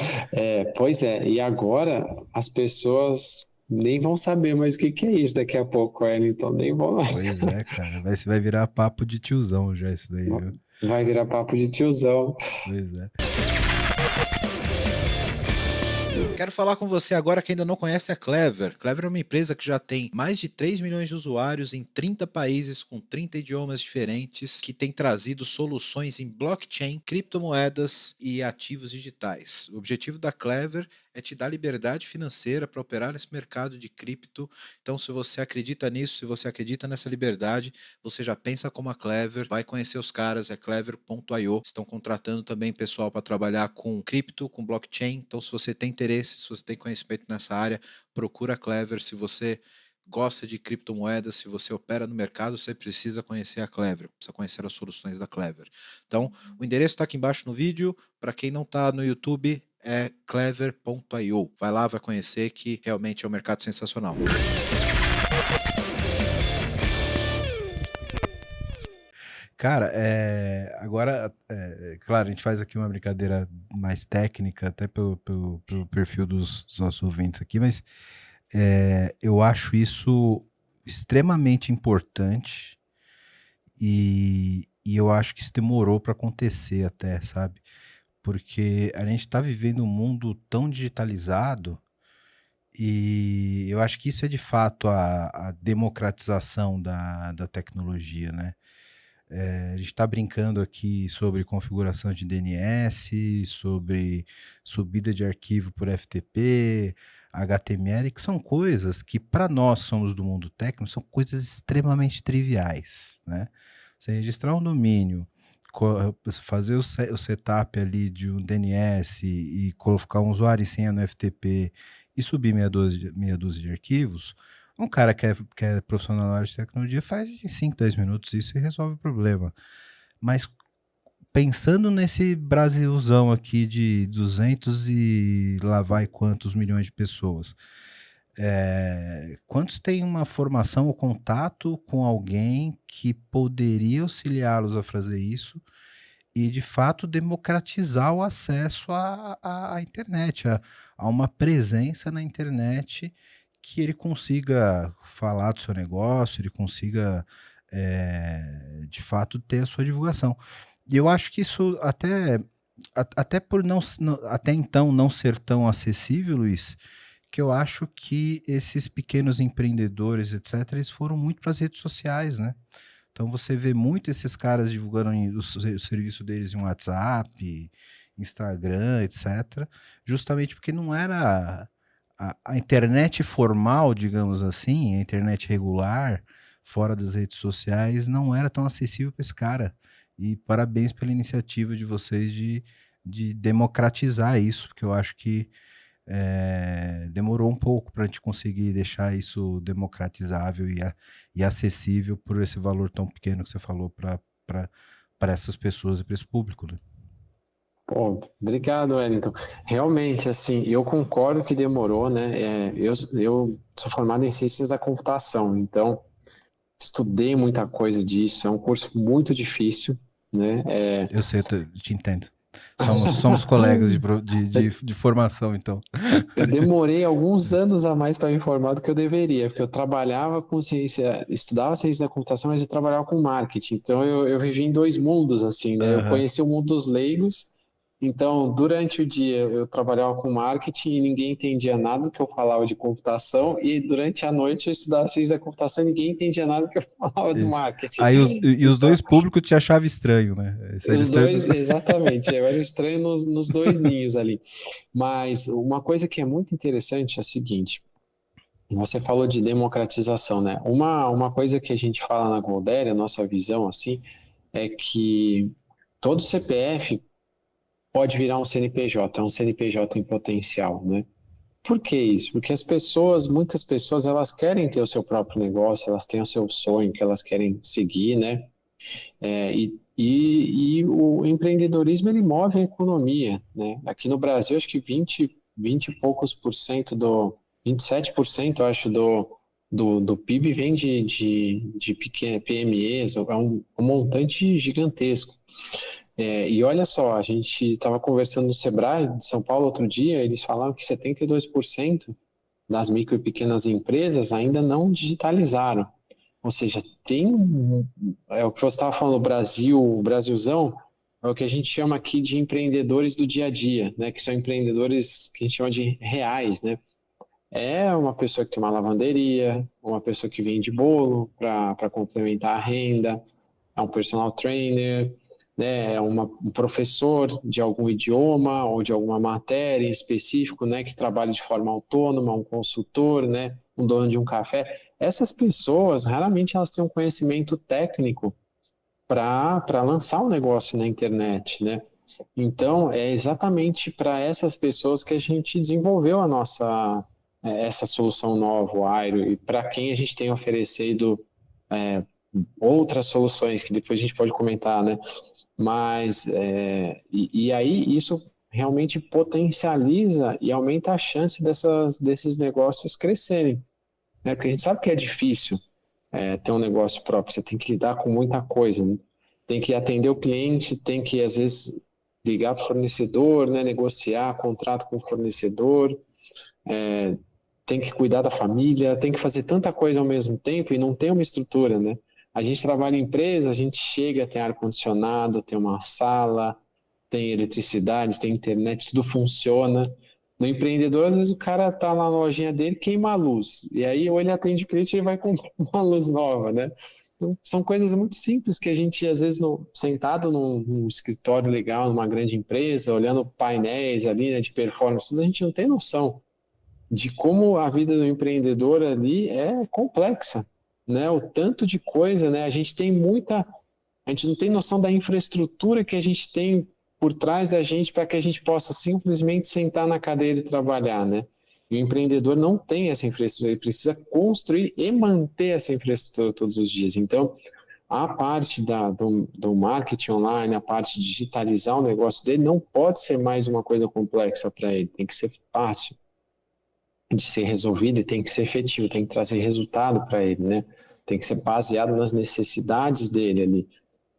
Pois é, e agora as pessoas nem vão saber mais o que que é isso daqui a pouco, Wellington, nem vão, Pois é, cara, vai virar papo de tiozão já isso daí, viu? vai virar papo de tiozão. Pois é. Quero falar com você agora que ainda não conhece a Clever. Clever é uma empresa que já tem mais de 3 milhões de usuários em 30 países com 30 idiomas diferentes, que tem trazido soluções em blockchain, criptomoedas e ativos digitais. O objetivo da Clever é te dar liberdade financeira para operar nesse mercado de cripto. Então, se você acredita nisso, se você acredita nessa liberdade, você já pensa como a Clever, vai conhecer os caras, é clever.io. Estão contratando também pessoal para trabalhar com cripto, com blockchain. Então, se você tem interesse, se você tem conhecimento nessa área, procura a Clever. Se você gosta de criptomoedas, se você opera no mercado, você precisa conhecer a Clever, precisa conhecer as soluções da Clever. Então, o endereço está aqui embaixo no vídeo. Para quem não está no YouTube, é clever.io. Vai lá, vai conhecer que realmente é um mercado sensacional. Cara, agora, claro, a gente faz aqui uma brincadeira mais técnica, até pelo perfil dos nossos ouvintes aqui, mas eu acho isso extremamente importante e eu acho que isso demorou para acontecer até, sabe? Porque a gente está vivendo um mundo tão digitalizado e eu acho que isso é de fato a democratização da tecnologia, né? A gente está brincando aqui sobre configuração de DNS, sobre subida de arquivo por FTP, HTML, que são coisas que, para nós somos do mundo técnico, são coisas extremamente triviais, né? Você registrar um domínio, fazer o setup ali de um DNS e colocar um usuário e senha no FTP e subir meia dúzia de arquivos, um cara que é profissional na área de tecnologia faz em 5, 10 minutos isso e resolve o problema. Mas pensando nesse Brasilzão aqui de 200 e lá vai quantos milhões de pessoas, quantos têm uma formação ou contato com alguém que poderia auxiliá-los a fazer isso e, de fato, democratizar o acesso à internet, a uma presença na internet que ele consiga falar do seu negócio, ele consiga, de fato, ter a sua divulgação. E eu acho que isso até por até então não ser tão acessível, Luiz, que eu acho que esses pequenos empreendedores, etc., eles foram muito para as redes sociais, né? Então você vê muito esses caras divulgando o serviço deles em WhatsApp, Instagram, etc. Justamente porque não era a internet formal, digamos assim, a internet regular, fora das redes sociais, não era tão acessível para esse cara. E parabéns pela iniciativa de vocês de democratizar isso, porque eu acho que demorou um pouco para a gente conseguir deixar isso democratizável e acessível por esse valor tão pequeno que você falou para essas pessoas e para esse público, né? Pô, obrigado, Wellington. Realmente, assim, eu concordo que demorou, né? Eu sou formado em ciências da computação, então estudei muita coisa disso. É um curso muito difícil, né? Eu sei, eu te entendo. Somos colegas de formação, então. Eu demorei alguns anos a mais para me formar do que eu deveria, porque eu trabalhava com ciência, estudava ciência da computação, mas eu trabalhava com marketing. Então eu vivi em dois mundos, assim, né? Eu Aham. conheci o mundo dos leigos. Então, durante o dia eu trabalhava com marketing e ninguém entendia nada do que eu falava de computação, e durante a noite eu estudava ciência da computação e ninguém entendia nada do que eu falava do Isso. marketing. Aí os Então, dois públicos te achavam estranho, né? Esse era os estranho dois, exatamente, eu era estranho nos dois ninhos ali. Mas uma coisa que é muito interessante é a seguinte: você falou de democratização, né? Uma coisa que a gente fala na Goldere, a nossa visão, assim, é que todo CPF pode virar um CNPJ, um CNPJ em potencial, né? Por que isso? Porque muitas pessoas, elas querem ter o seu próprio negócio, elas têm o seu sonho que elas querem seguir, né? E o empreendedorismo, ele move a economia, né? Aqui no Brasil, acho que 20 e poucos por cento 27%, acho, do PIB vem de pequenas PMEs, é um montante gigantesco. E olha só, a gente estava conversando no Sebrae de São Paulo outro dia, eles falaram que 72% das micro e pequenas empresas ainda não digitalizaram. Ou seja, é o que você estava falando, o Brasilzão, é o que a gente chama aqui de empreendedores do dia a dia, né? Que são empreendedores que a gente chama de reais, né? É uma pessoa que tem uma lavanderia, uma pessoa que vende bolo para complementar a renda, é um personal trainer, né? É um professor de algum idioma ou de alguma matéria em específico, né? Que trabalha de forma autônoma, um consultor, né? Um dono de um café. Essas pessoas, raramente elas têm um conhecimento técnico para lançar um negócio na internet, né? Então, é exatamente para essas pessoas que a gente desenvolveu essa solução nova, o Airo, e para quem a gente tem oferecido é, outras soluções, que depois a gente pode comentar, né? Mas, e aí isso realmente potencializa e aumenta a chance desses negócios crescerem, né? Porque a gente sabe que é difícil ter um negócio próprio, você tem que lidar com muita coisa, né? Tem que atender o cliente, tem que, às vezes, ligar para o fornecedor, né? Negociar contrato com o fornecedor, tem que cuidar da família, tem que fazer tanta coisa ao mesmo tempo e não tem uma estrutura, né? A gente trabalha em empresa, a gente chega, tem ar-condicionado, tem uma sala, tem eletricidade, tem internet, tudo funciona. No empreendedor, às vezes o cara tá lá na lojinha dele, queima a luz. E aí, ou ele atende o cliente e vai comprar uma luz nova, né? Então, são coisas muito simples que a gente, às vezes, sentado num escritório legal, numa grande empresa, olhando painéis ali, né, de performance, tudo, a gente não tem noção de como a vida do empreendedor ali é complexa, né? O tanto de coisa, né? A gente não tem noção da infraestrutura que a gente tem por trás da gente para que a gente possa simplesmente sentar na cadeira e trabalhar, né? E o empreendedor não tem essa infraestrutura, ele precisa construir e manter essa infraestrutura todos os dias. Então, a parte do marketing online, a parte de digitalizar o negócio dele, não pode ser mais uma coisa complexa para ele, tem que ser fácil de ser resolvido e tem que ser efetivo, tem que trazer resultado para ele, né? Tem que ser baseado nas necessidades dele ali, o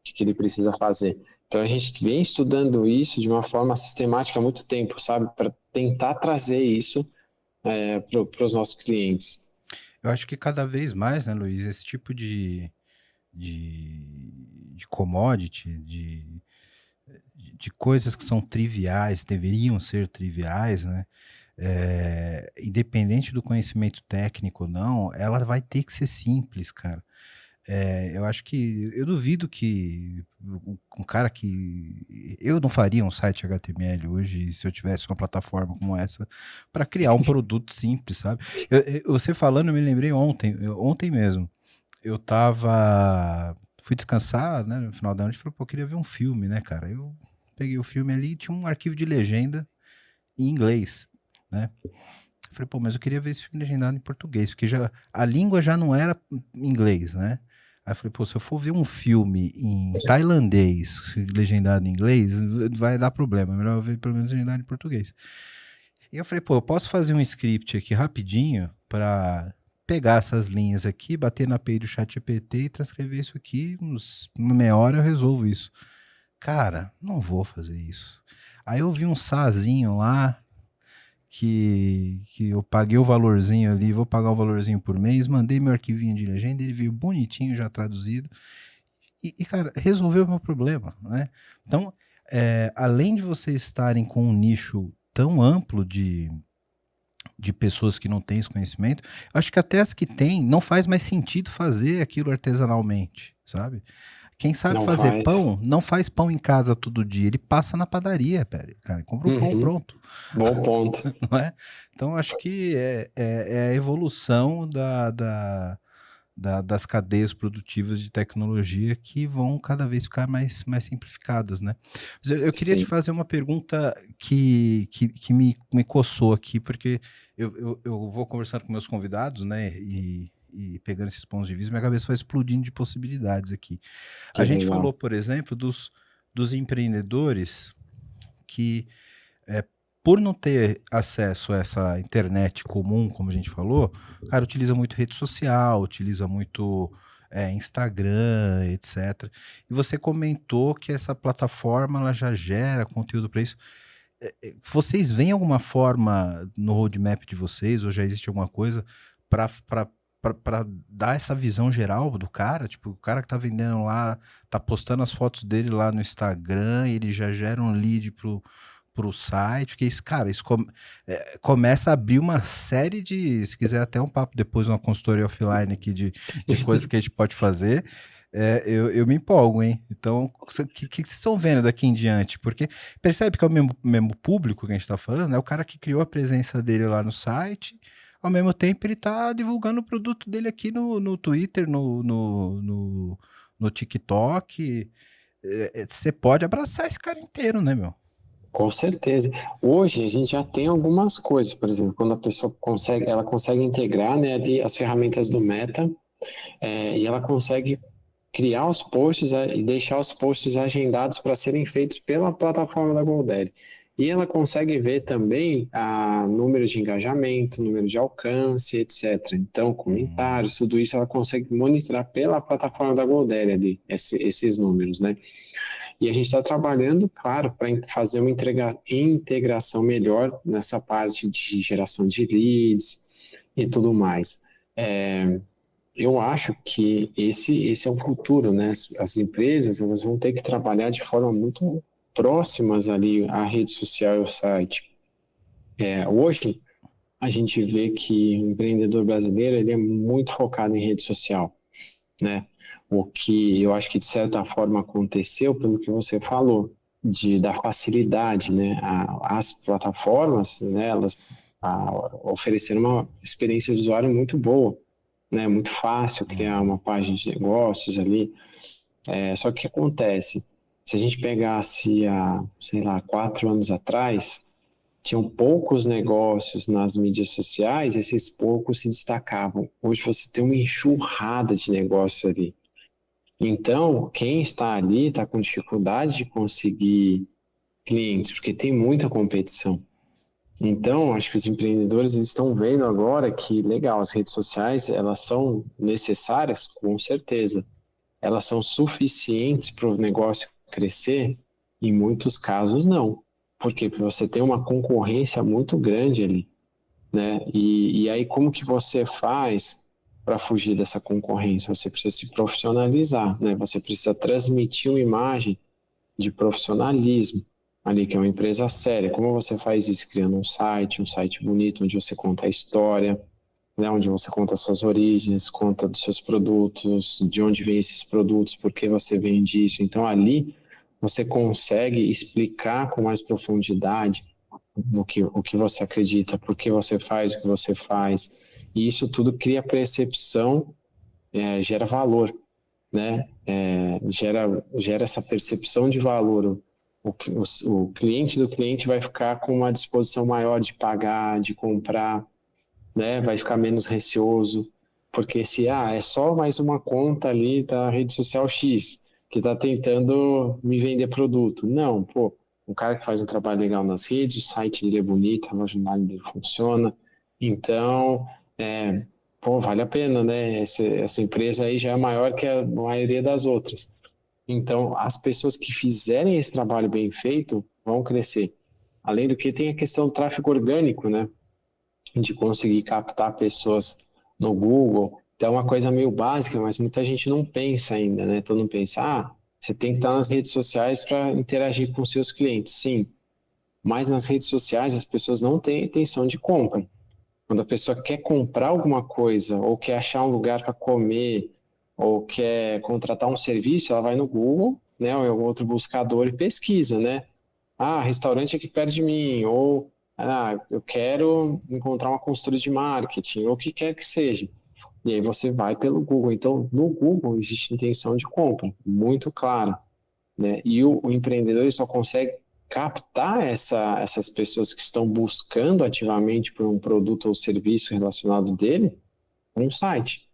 que ele precisa fazer. Então a gente vem estudando isso de uma forma sistemática há muito tempo, sabe? Para tentar trazer isso para os nossos clientes. Eu acho que cada vez mais, né, Luiz, esse tipo de commodity, de coisas que são triviais, deveriam ser triviais, né? Independente do conhecimento técnico ou não, ela vai ter que ser simples, cara. Eu acho que eu duvido que um cara que eu não faria um site HTML hoje se eu tivesse uma plataforma como essa para criar um produto simples, sabe? Você falando, eu me lembrei ontem mesmo. Fui descansar, né, no final da noite, falei, pô, eu queria ver um filme, né, cara? Eu peguei o filme ali, tinha um arquivo de legenda em inglês, né? Falei, pô, mas eu queria ver esse filme legendado em português, porque a língua já não era inglês, né? Aí eu falei, pô, se eu for ver um filme em tailandês, legendado em inglês, vai dar problema. É melhor eu ver pelo menos legendado em português. E eu falei, pô, eu posso fazer um script aqui rapidinho para pegar essas linhas aqui, bater na API do ChatGPT e transcrever isso aqui, uma meia hora eu resolvo isso. Cara, não vou fazer isso. Aí eu vi um SaaSinho lá, que eu paguei o valorzinho ali, vou pagar o valorzinho por mês, mandei meu arquivinho de legenda, ele veio bonitinho, já traduzido, cara, resolveu o meu problema, né? Então, além de vocês estarem com um nicho tão amplo de pessoas que não têm esse conhecimento, acho que até as que têm, não faz mais sentido fazer aquilo artesanalmente, sabe? Quem sabe Não fazer faz. pão, não faz pão em casa todo dia, ele passa na padaria, cara, compra o pão Uhum, pronto. bom ponto. Não é? Então, acho que é a evolução das cadeias produtivas de tecnologia que vão cada vez ficar mais simplificadas, né? Mas eu queria te Sim. fazer uma pergunta que me coçou aqui, porque eu vou conversando com meus convidados, né? E pegando esses pontos de vista, minha cabeça vai explodindo de possibilidades aqui. A Que gente falou, legal. por exemplo, dos empreendedores que é, por não ter acesso a essa internet comum, como a gente falou, o cara utiliza muito rede social, utiliza muito Instagram, etc. E você comentou que essa plataforma ela já gera conteúdo para isso. Vocês veem alguma forma no roadmap de vocês, ou já existe alguma coisa para dar essa visão geral do cara? Tipo, o cara que tá vendendo lá, tá postando as fotos dele lá no Instagram, e ele já gera um lead pro site, que isso, cara, começa a abrir uma série de, se quiser até um papo depois, uma consultoria offline aqui de coisas que a gente pode fazer, eu me empolgo, hein? Então, o que vocês estão vendo daqui em diante? Porque percebe que é o mesmo público que a gente está falando, é o cara que criou a presença dele lá no site, ao mesmo tempo ele está divulgando o produto dele aqui no Twitter, no TikTok. Você pode abraçar esse cara inteiro, né, meu? Com certeza. Hoje a gente já tem algumas coisas, por exemplo, quando a pessoa consegue, ela consegue integrar, né, ali as ferramentas do Meta, e ela consegue criar os posts e deixar os posts agendados para serem feitos pela plataforma da GoDaddy. E ela consegue ver também número de engajamento, número de alcance, etc. Então, Hum, comentários, tudo isso ela consegue monitorar pela plataforma da GoDaddy ali, esses números, né? E a gente está trabalhando, claro, para fazer uma integração melhor nessa parte de geração de leads e tudo mais. É, eu acho que esse é o futuro, né? As empresas elas vão ter que trabalhar de forma muito próximas ali à rede social e ao site. Hoje, a gente vê que o empreendedor brasileiro ele é muito focado em rede social, né? O que eu acho que de certa forma aconteceu pelo que você falou, da facilidade, né? As plataformas, né? Elas ofereceram uma experiência de usuário muito boa, né? Muito fácil criar uma uhum. página de negócios ali. Só que o que acontece? Se a gente pegasse sei lá, 4 anos atrás, tinham poucos negócios nas mídias sociais, esses poucos se destacavam. Hoje você tem uma enxurrada de negócios ali. Então, quem está ali está com dificuldade de conseguir clientes, porque tem muita competição. Então, acho que os empreendedores eles estão vendo agora que, legal, as redes sociais, elas são necessárias, com certeza. Elas são suficientes para o negócio crescer? Em muitos casos, não. Por quê? Porque você tem uma concorrência muito grande ali, né? E aí, como que você faz para fugir dessa concorrência? Você precisa se profissionalizar, né? Você precisa transmitir uma imagem de profissionalismo ali, que é uma empresa séria. Como você faz isso? Criando um site bonito, onde você conta a história, né, onde você conta as suas origens, conta dos seus produtos, de onde vêm esses produtos, por que você vende isso. Então, ali você consegue explicar com mais profundidade o que você acredita, por que você faz o que você faz. E isso tudo cria percepção, gera valor, né? Gera essa percepção de valor. O cliente do cliente vai ficar com uma disposição maior de pagar, de comprar, né? Vai ficar menos receoso, porque se é só mais uma conta ali da rede social X que está tentando me vender produto. Não, pô, um cara que faz um trabalho legal nas redes, o site dele é bonito, a loja online dele funciona, então, pô, vale a pena, né? Essa empresa aí já é maior que a maioria das outras. Então, as pessoas que fizerem esse trabalho bem feito vão crescer. Além do que, tem a questão do tráfego orgânico, né? De conseguir captar pessoas no Google. Então, é uma coisa meio básica, mas muita gente não pensa ainda, né? Todo mundo pensa, você tem que estar nas redes sociais para interagir com seus clientes. Sim, mas nas redes sociais as pessoas não têm intenção de compra. Quando a pessoa quer comprar alguma coisa, ou quer achar um lugar para comer, ou quer contratar um serviço, ela vai no Google, né, ou em algum outro buscador e pesquisa, né? Restaurante aqui perto de mim, ou eu quero encontrar uma consultoria de marketing, ou o que quer que seja. E aí você vai pelo Google. Então, no Google existe intenção de compra, muito clara, né? E o empreendedor ele só consegue captar essas pessoas que estão buscando ativamente por um produto ou serviço relacionado dele, um site,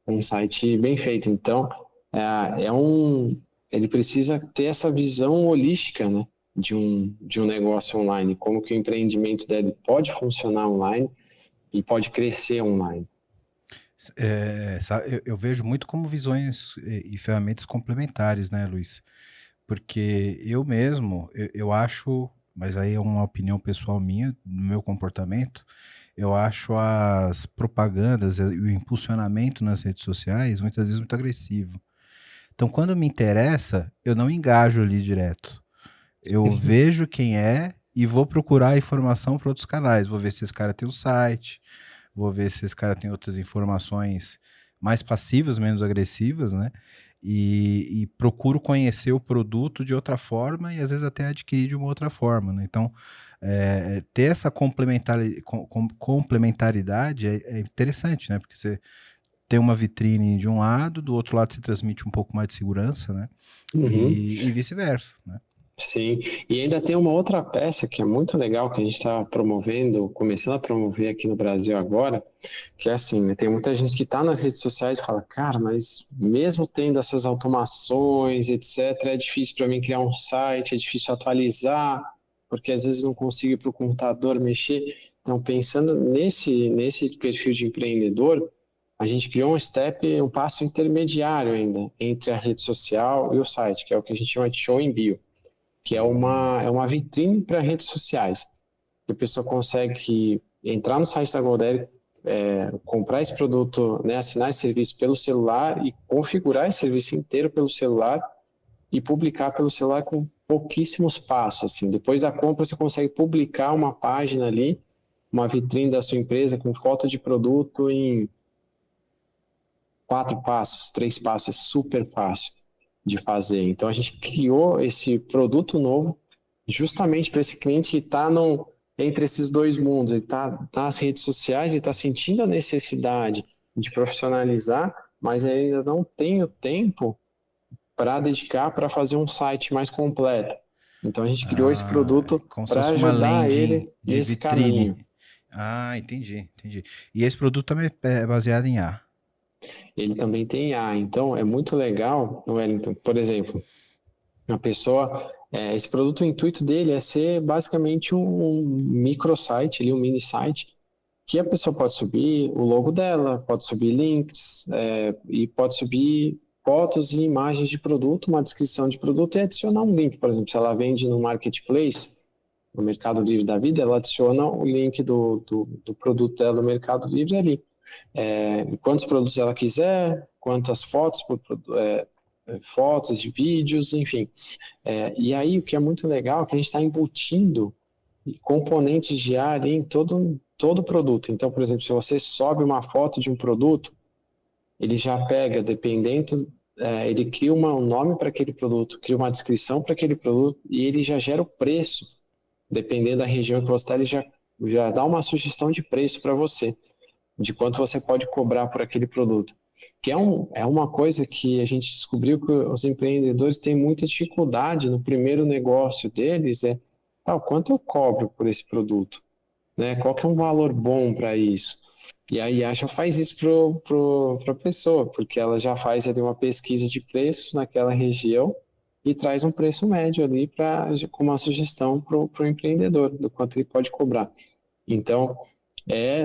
um site bem feito. Então, ele precisa ter essa visão holística, né, de um negócio online, como que o empreendimento dele pode funcionar online e pode crescer online. Eu vejo muito como visões e ferramentas complementares, né, Luiz? Porque eu mesmo, eu acho, mas aí é uma opinião pessoal minha, no meu comportamento, eu acho as propagandas e o impulsionamento nas redes sociais muitas vezes muito agressivo. Então, quando me interessa, eu não engajo ali direto. Eu vejo quem é e vou procurar informação para outros canais. Vou ver se esse cara tem um site, vou ver se esse cara tem outras informações mais passivas, menos agressivas, né? E procuro conhecer o produto de outra forma e às vezes até adquirir de uma outra forma, né? Então, ter essa complementaridade é interessante, né? Porque você tem uma vitrine de um lado, do outro lado se transmite um pouco mais de segurança, né? Uhum. E vice-versa, né? Sim, e ainda tem uma outra peça que é muito legal que a gente está promovendo, começando a promover aqui no Brasil agora, que é assim, né, tem muita gente que está nas redes sociais e fala, cara, mas mesmo tendo essas automações, etc., é difícil para mim criar um site, é difícil atualizar, porque às vezes não consigo ir para o computador mexer. Então, pensando nesse perfil de empreendedor, a gente criou um passo intermediário ainda entre a rede social e o site, que é o que a gente chama de show em bio, que é uma vitrine para redes sociais. Que a pessoa consegue entrar no site da GoDaddy, comprar esse produto, né, assinar esse serviço pelo celular e configurar esse serviço inteiro pelo celular e publicar pelo celular com pouquíssimos passos. Assim. Depois da compra, você consegue publicar uma página ali, uma vitrine da sua empresa com foto de produto em 4 passos, 3 passos, é super fácil de fazer. Então a gente criou esse produto novo justamente para esse cliente que está entre esses dois mundos. Ele está nas redes sociais e está sentindo a necessidade de profissionalizar, mas ele ainda não tem o tempo para dedicar para fazer um site mais completo. Então a gente criou esse produto Como se para fosse uma ajudar landing ele de nesse caminho. vitrine. Entendi. E esse produto também é baseado em A. Ele também tem IA, então é muito legal, Wellington, por exemplo, a pessoa, esse produto, o intuito dele é ser basicamente um microsite, ali, um mini site, que a pessoa pode subir o logo dela, pode subir links, e pode subir fotos e imagens de produto, uma descrição de produto e adicionar um link, por exemplo, se ela vende no Marketplace, no Mercado Livre da vida, ela adiciona o link do produto dela no Mercado Livre ali. Quantos produtos ela quiser, quantas fotos fotos e vídeos, enfim. E aí o que é muito legal é que a gente está embutindo componentes de IA ali em todo o produto. Então, por exemplo, se você sobe uma foto de um produto, ele já pega, dependendo, ele cria um nome para aquele produto, cria uma descrição para aquele produto e ele já gera o preço. Dependendo da região que você está, ele já dá uma sugestão de preço para você, de quanto você pode cobrar por aquele produto. Que é uma coisa que a gente descobriu que os empreendedores têm muita dificuldade no primeiro negócio deles, quanto eu cobro por esse produto? Né? Qual que é um valor bom para isso? E a IA já faz isso para a pessoa, porque ela já faz ali uma pesquisa de preços naquela região e traz um preço médio ali com uma sugestão para o empreendedor, do quanto ele pode cobrar. Então,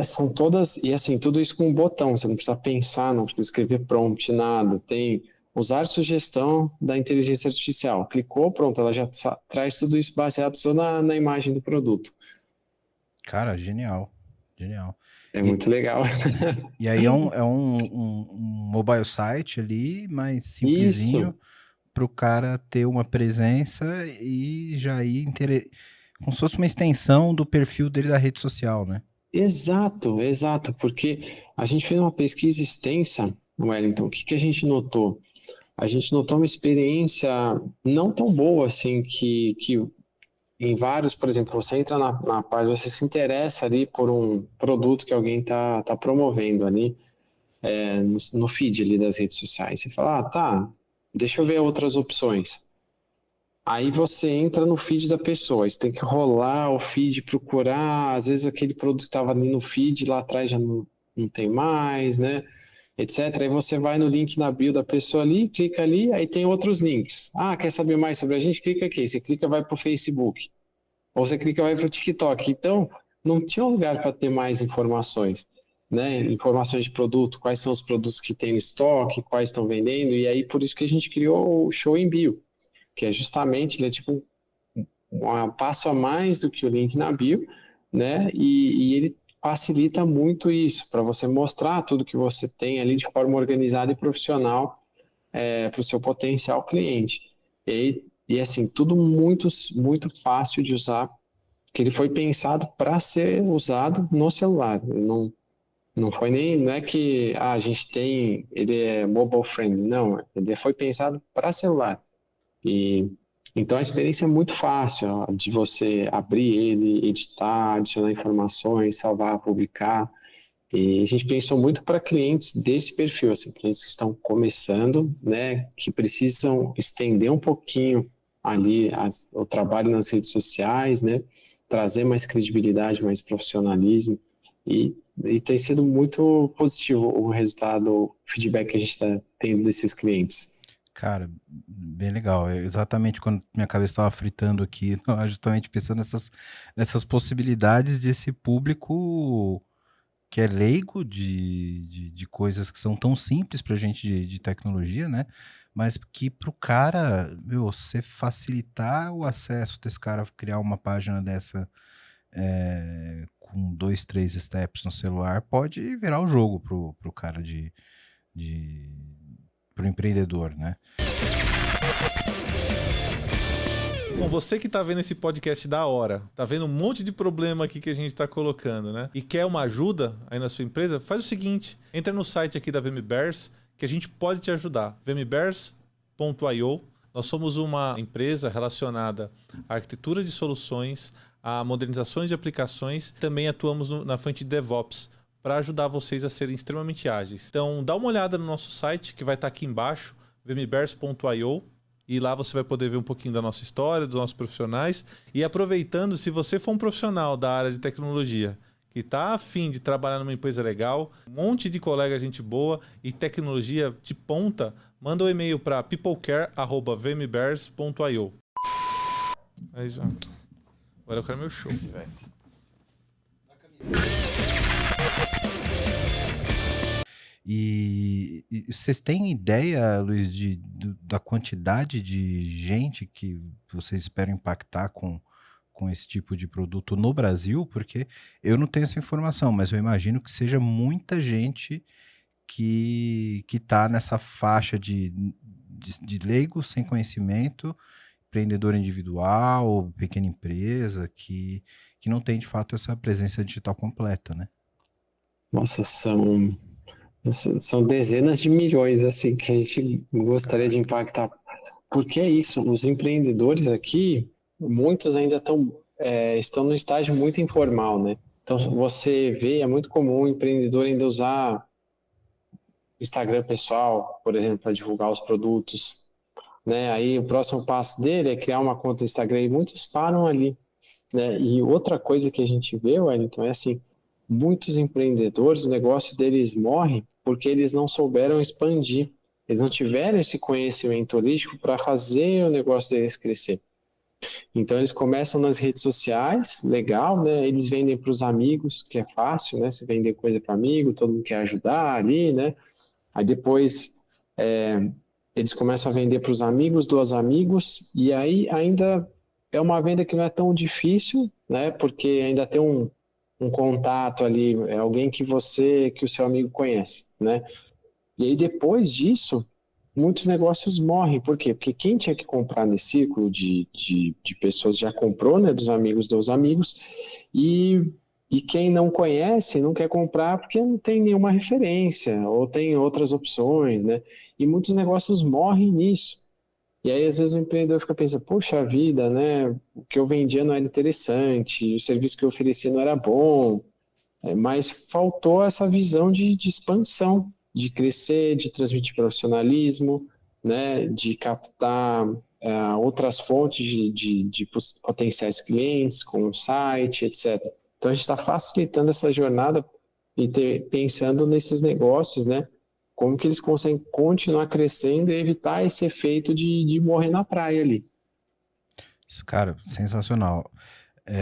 são todas, e assim, tudo isso com um botão, você não precisa pensar, não precisa escrever prompt, nada. Tem usar sugestão da inteligência artificial. Clicou, pronto, ela já traz tudo isso baseado só na imagem do produto. Cara, genial. Genial. É muito legal. E aí é um mobile site ali, mais simplesinho, Isso, para o cara ter uma presença e já ir como se fosse uma extensão do perfil dele da rede social, né? exato, exato, porque a gente fez uma pesquisa extensa, Wellington, o que que a gente notou? A gente notou uma experiência não tão boa assim, que em vários, por exemplo, você entra na página, você se interessa ali por um produto que alguém tá promovendo ali, no feed ali das redes sociais. Você fala, tá, deixa eu ver outras opções. Aí você entra no feed da pessoa, você tem que rolar o feed, procurar, às vezes aquele produto que estava ali no feed, lá atrás já não tem mais, né? Etc. Aí você vai no link na bio da pessoa ali, clica ali, aí tem outros links. Ah, quer saber mais sobre a gente? Clica aqui. Você clica, vai para o Facebook. Ou você clica, vai para o TikTok. Então, não tinha um lugar para ter mais informações, né? Informações de produto, quais são os produtos que tem no estoque, quais estão vendendo, e aí por isso que a gente criou o Show em Bio, que é justamente, ele é tipo um passo a mais do que o link na bio, né? E ele facilita muito isso, para você mostrar tudo que você tem ali de forma organizada e profissional para o seu potencial cliente. E assim, tudo muito, muito fácil de usar, que ele foi pensado para ser usado no celular. Não foi nem, não é que a gente tem, ele é mobile friendly, não, ele foi pensado para celular. E então a experiência é muito fácil, ó, de você abrir ele, editar, adicionar informações, salvar, publicar. E a gente pensou muito para clientes desse perfil, assim, clientes que estão começando, né, que precisam estender um pouquinho ali o trabalho nas redes sociais, né, trazer mais credibilidade, mais profissionalismo. E tem sido muito positivo o resultado, o feedback que a gente está tendo desses clientes. Cara, bem legal. É exatamente quando minha cabeça estava fritando aqui, justamente pensando nessas possibilidades desse público que é leigo de coisas que são tão simples pra gente de tecnologia, né? Mas que pro cara, meu, você facilitar o acesso desse cara criar uma página dessa com 2, 3 steps no celular, pode virar o jogo pro cara de pro empreendedor, né? Bom, você que tá vendo esse podcast da hora, tá vendo um monte de problema aqui que a gente tá colocando, né? E quer uma ajuda aí na sua empresa, faz o seguinte, entra no site aqui da VMBears que a gente pode te ajudar. vmbears.io. Nós somos uma empresa relacionada à arquitetura de soluções, a modernizações de aplicações, também atuamos na frente de DevOps para ajudar vocês a serem extremamente ágeis. Então, dá uma olhada no nosso site que vai estar aqui embaixo, vmbears.io. E lá você vai poder ver um pouquinho da nossa história, dos nossos profissionais. E aproveitando, se você for um profissional da área de tecnologia que está afim de trabalhar numa empresa legal, um monte de colega, gente boa e tecnologia de ponta, manda um e-mail para peoplecare@vmbears.io. Aí já. Agora eu quero meu show aqui, velho. E vocês têm ideia, Luiz, da quantidade de gente que vocês esperam impactar com esse tipo de produto no Brasil? Porque eu não tenho essa informação, mas eu imagino que seja muita gente que está nessa faixa de leigos sem conhecimento empreendedor individual, pequena empresa, que não tem, de fato, essa presença digital completa, né? Nossa, são dezenas de milhões, assim, que a gente gostaria de impactar. Porque é isso, os empreendedores aqui, muitos ainda estão no estágio muito informal, né? Então, você vê, é muito comum o empreendedor ainda usar o Instagram pessoal, por exemplo, para divulgar os produtos, né? Aí o próximo passo dele é criar uma conta no Instagram e muitos param ali, né? E outra coisa que a gente vê, Wellington, é assim, muitos empreendedores, o negócio deles morre porque eles não souberam expandir, eles não tiveram esse conhecimento holístico para fazer o negócio deles crescer. Então eles começam nas redes sociais, legal, né? Eles vendem para os amigos, que é fácil, né? Você vender coisa para amigo, todo mundo quer ajudar ali, né? Aí depois eles começam a vender para os amigos dos amigos, e aí ainda é uma venda que não é tão difícil, né? Porque ainda tem um contato ali, é alguém que o seu amigo conhece, né? E aí depois disso, muitos negócios morrem. Por quê? Porque quem tinha que comprar nesse círculo de pessoas já comprou, né? Dos amigos, e quem não conhece não quer comprar porque não tem nenhuma referência, ou tem outras opções, né? E muitos negócios morrem nisso. E aí, às vezes, o empreendedor fica pensando, poxa vida, né? O que eu vendia não era interessante, o serviço que eu oferecia não era bom, mas faltou essa visão de expansão, de crescer, de transmitir profissionalismo, né? De captar outras fontes de potenciais clientes, com o site, etc. Então, a gente está facilitando essa jornada e pensando nesses negócios, né? Como que eles conseguem continuar crescendo e evitar esse efeito de morrer na praia ali. Cara, sensacional.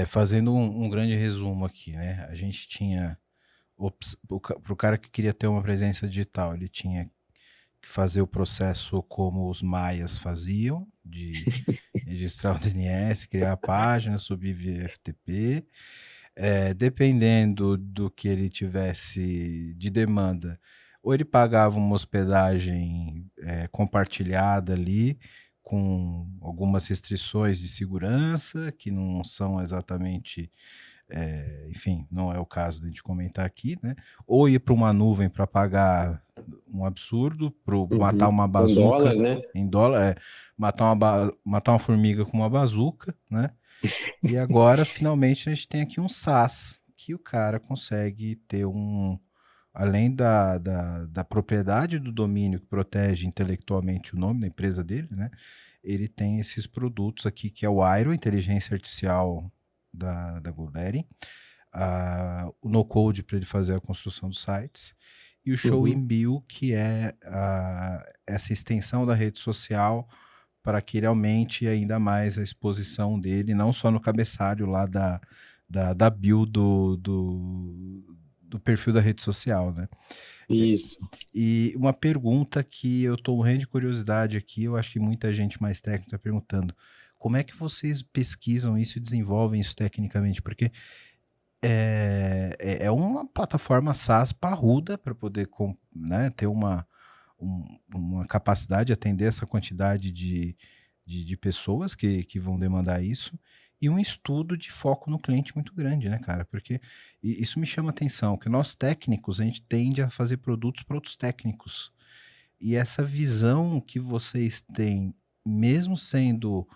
Fazendo um grande resumo aqui, né? A gente tinha, para o cara que queria ter uma presença digital, ele tinha que fazer o processo como os maias faziam, de registrar o DNS, criar a página, subir via FTP. Dependendo do que ele tivesse de demanda, ou ele pagava uma hospedagem compartilhada ali, com algumas restrições de segurança, que não são exatamente, enfim, não é o caso de a gente comentar aqui, né? Ou ir para uma nuvem para pagar um absurdo, matar uma Com dólar, bazuca né? em dólar, matar uma formiga com uma bazuca, né? E agora, finalmente, a gente tem aqui um SaaS, que o cara consegue ter além da propriedade do domínio que protege intelectualmente o nome da empresa dele, né? Ele tem esses produtos aqui, que é o Airo, inteligência artificial da GoDaddy, o no-code para ele fazer a construção dos sites, e o Show in Bill, que é essa extensão da rede social para que ele aumente ainda mais a exposição dele, não só no cabeçalho lá da bio do perfil da rede social, né? Isso. E uma pergunta que eu estou morrendo de curiosidade aqui, eu acho que muita gente mais técnica está perguntando, como é que vocês pesquisam isso e desenvolvem isso tecnicamente? Porque é uma plataforma SaaS parruda para poder, né, ter uma capacidade de atender essa quantidade de pessoas que vão demandar isso, e um estudo de foco no cliente muito grande, né, cara? Porque isso me chama atenção, que nós técnicos, a gente tende a fazer produtos para outros técnicos. E essa visão que vocês têm, mesmo sendo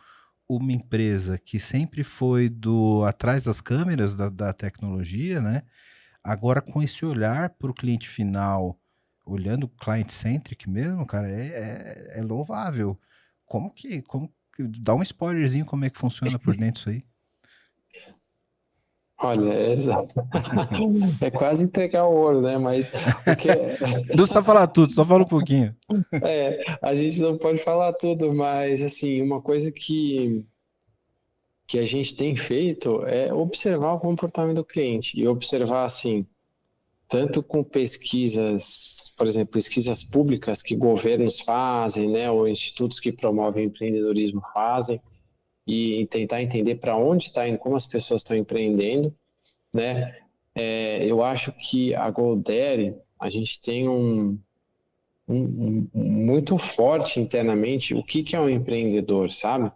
uma empresa que sempre foi atrás das câmeras da tecnologia, né? Agora, com esse olhar para o cliente final, olhando client-centric mesmo, cara, é louvável. Como que dá um spoilerzinho como é que funciona por dentro isso aí? Olha, exato. É quase entregar o ouro, né? Mas o que Não precisa falar tudo, só fala um pouquinho. a gente não pode falar tudo, mas assim, uma coisa que a gente tem feito é observar o comportamento do cliente e observar assim, tanto com pesquisas, por exemplo, pesquisas públicas que governos fazem, né, ou institutos que promovem empreendedorismo fazem, e tentar entender para onde está indo, como as pessoas estão empreendendo, né? Eu acho que a GoDaddy, a gente tem muito forte internamente o que é um empreendedor, sabe?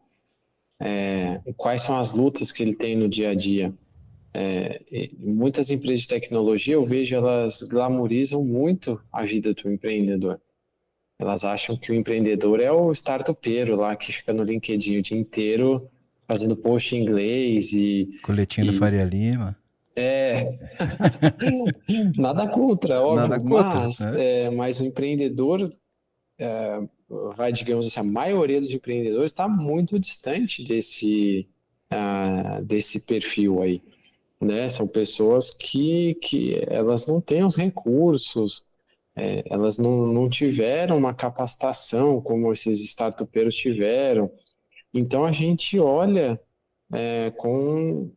quais são as lutas que ele tem no dia a dia. Muitas empresas de tecnologia, eu vejo, elas glamorizam muito a vida do empreendedor. Elas acham que o empreendedor é o startupeiro lá, que fica no LinkedIn o dia inteiro fazendo post em inglês Coletinho do e Faria Lima. nada contra, Nada óbvio, contra, mas, né? mas o empreendedor, digamos assim, a maioria dos empreendedores está muito distante desse perfil aí, né? São pessoas que elas não têm os recursos, elas não tiveram uma capacitação como esses startupeiros tiveram. Então a gente olha com.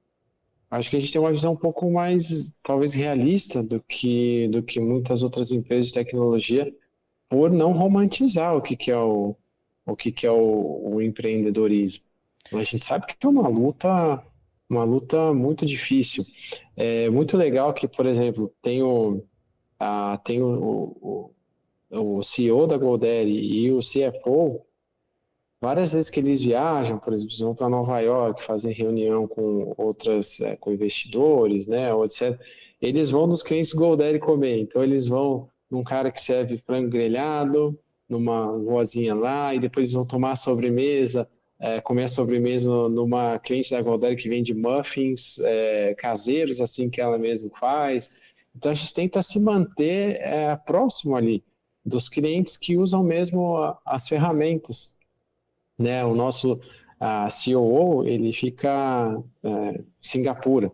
Acho que a gente tem uma visão um pouco mais, talvez, realista do que muitas outras empresas de tecnologia, por não romantizar o empreendedorismo. A gente sabe que é uma luta muito difícil. É muito legal que, por exemplo, tem o CEO da GoDaddy e o CFO, várias vezes que eles viajam, por exemplo, eles vão para Nova York fazer reunião com com investidores, né, ou etc. Eles vão nos clientes GoDaddy comer. Então, eles vão num cara que serve frango grelhado, numa vozinha lá, e depois eles vão tomar a sobremesa, comer a sobremesa numa cliente da GoDaddy que vende muffins caseiros, assim, que ela mesma faz. Então, a gente tenta se manter próximo ali dos clientes que usam mesmo as ferramentas, né? O nosso COO, ele fica em Singapura.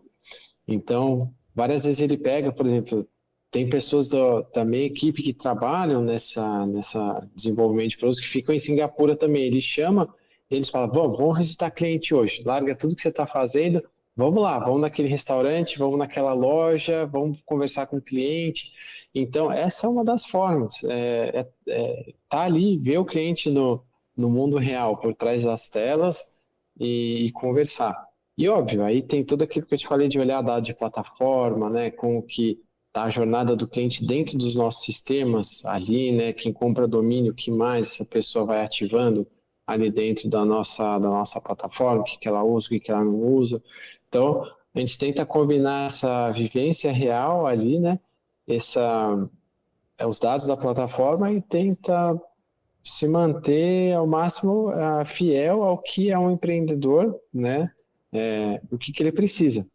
Então, várias vezes ele pega, por exemplo, tem pessoas da minha equipe que trabalham nessa desenvolvimento de produtos que ficam em Singapura também. Ele chama, eles falam, vamos visitar cliente hoje, larga tudo que você está fazendo, vamos lá, vamos naquele restaurante, vamos naquela loja, vamos conversar com o cliente. Então, essa é uma das formas, tá ali, ver o cliente no mundo real, por trás das telas e conversar. E óbvio, aí tem tudo aquilo que eu te falei de olhar dados de plataforma, né, com o que está a jornada do cliente dentro dos nossos sistemas ali, né, quem compra domínio, o que mais essa pessoa vai ativando ali dentro da nossa plataforma, o que ela usa, o que ela não usa. Então, a gente tenta combinar essa vivência real ali, né, os dados da plataforma e tenta se manter ao máximo fiel ao que é um empreendedor, né, o que ele precisa.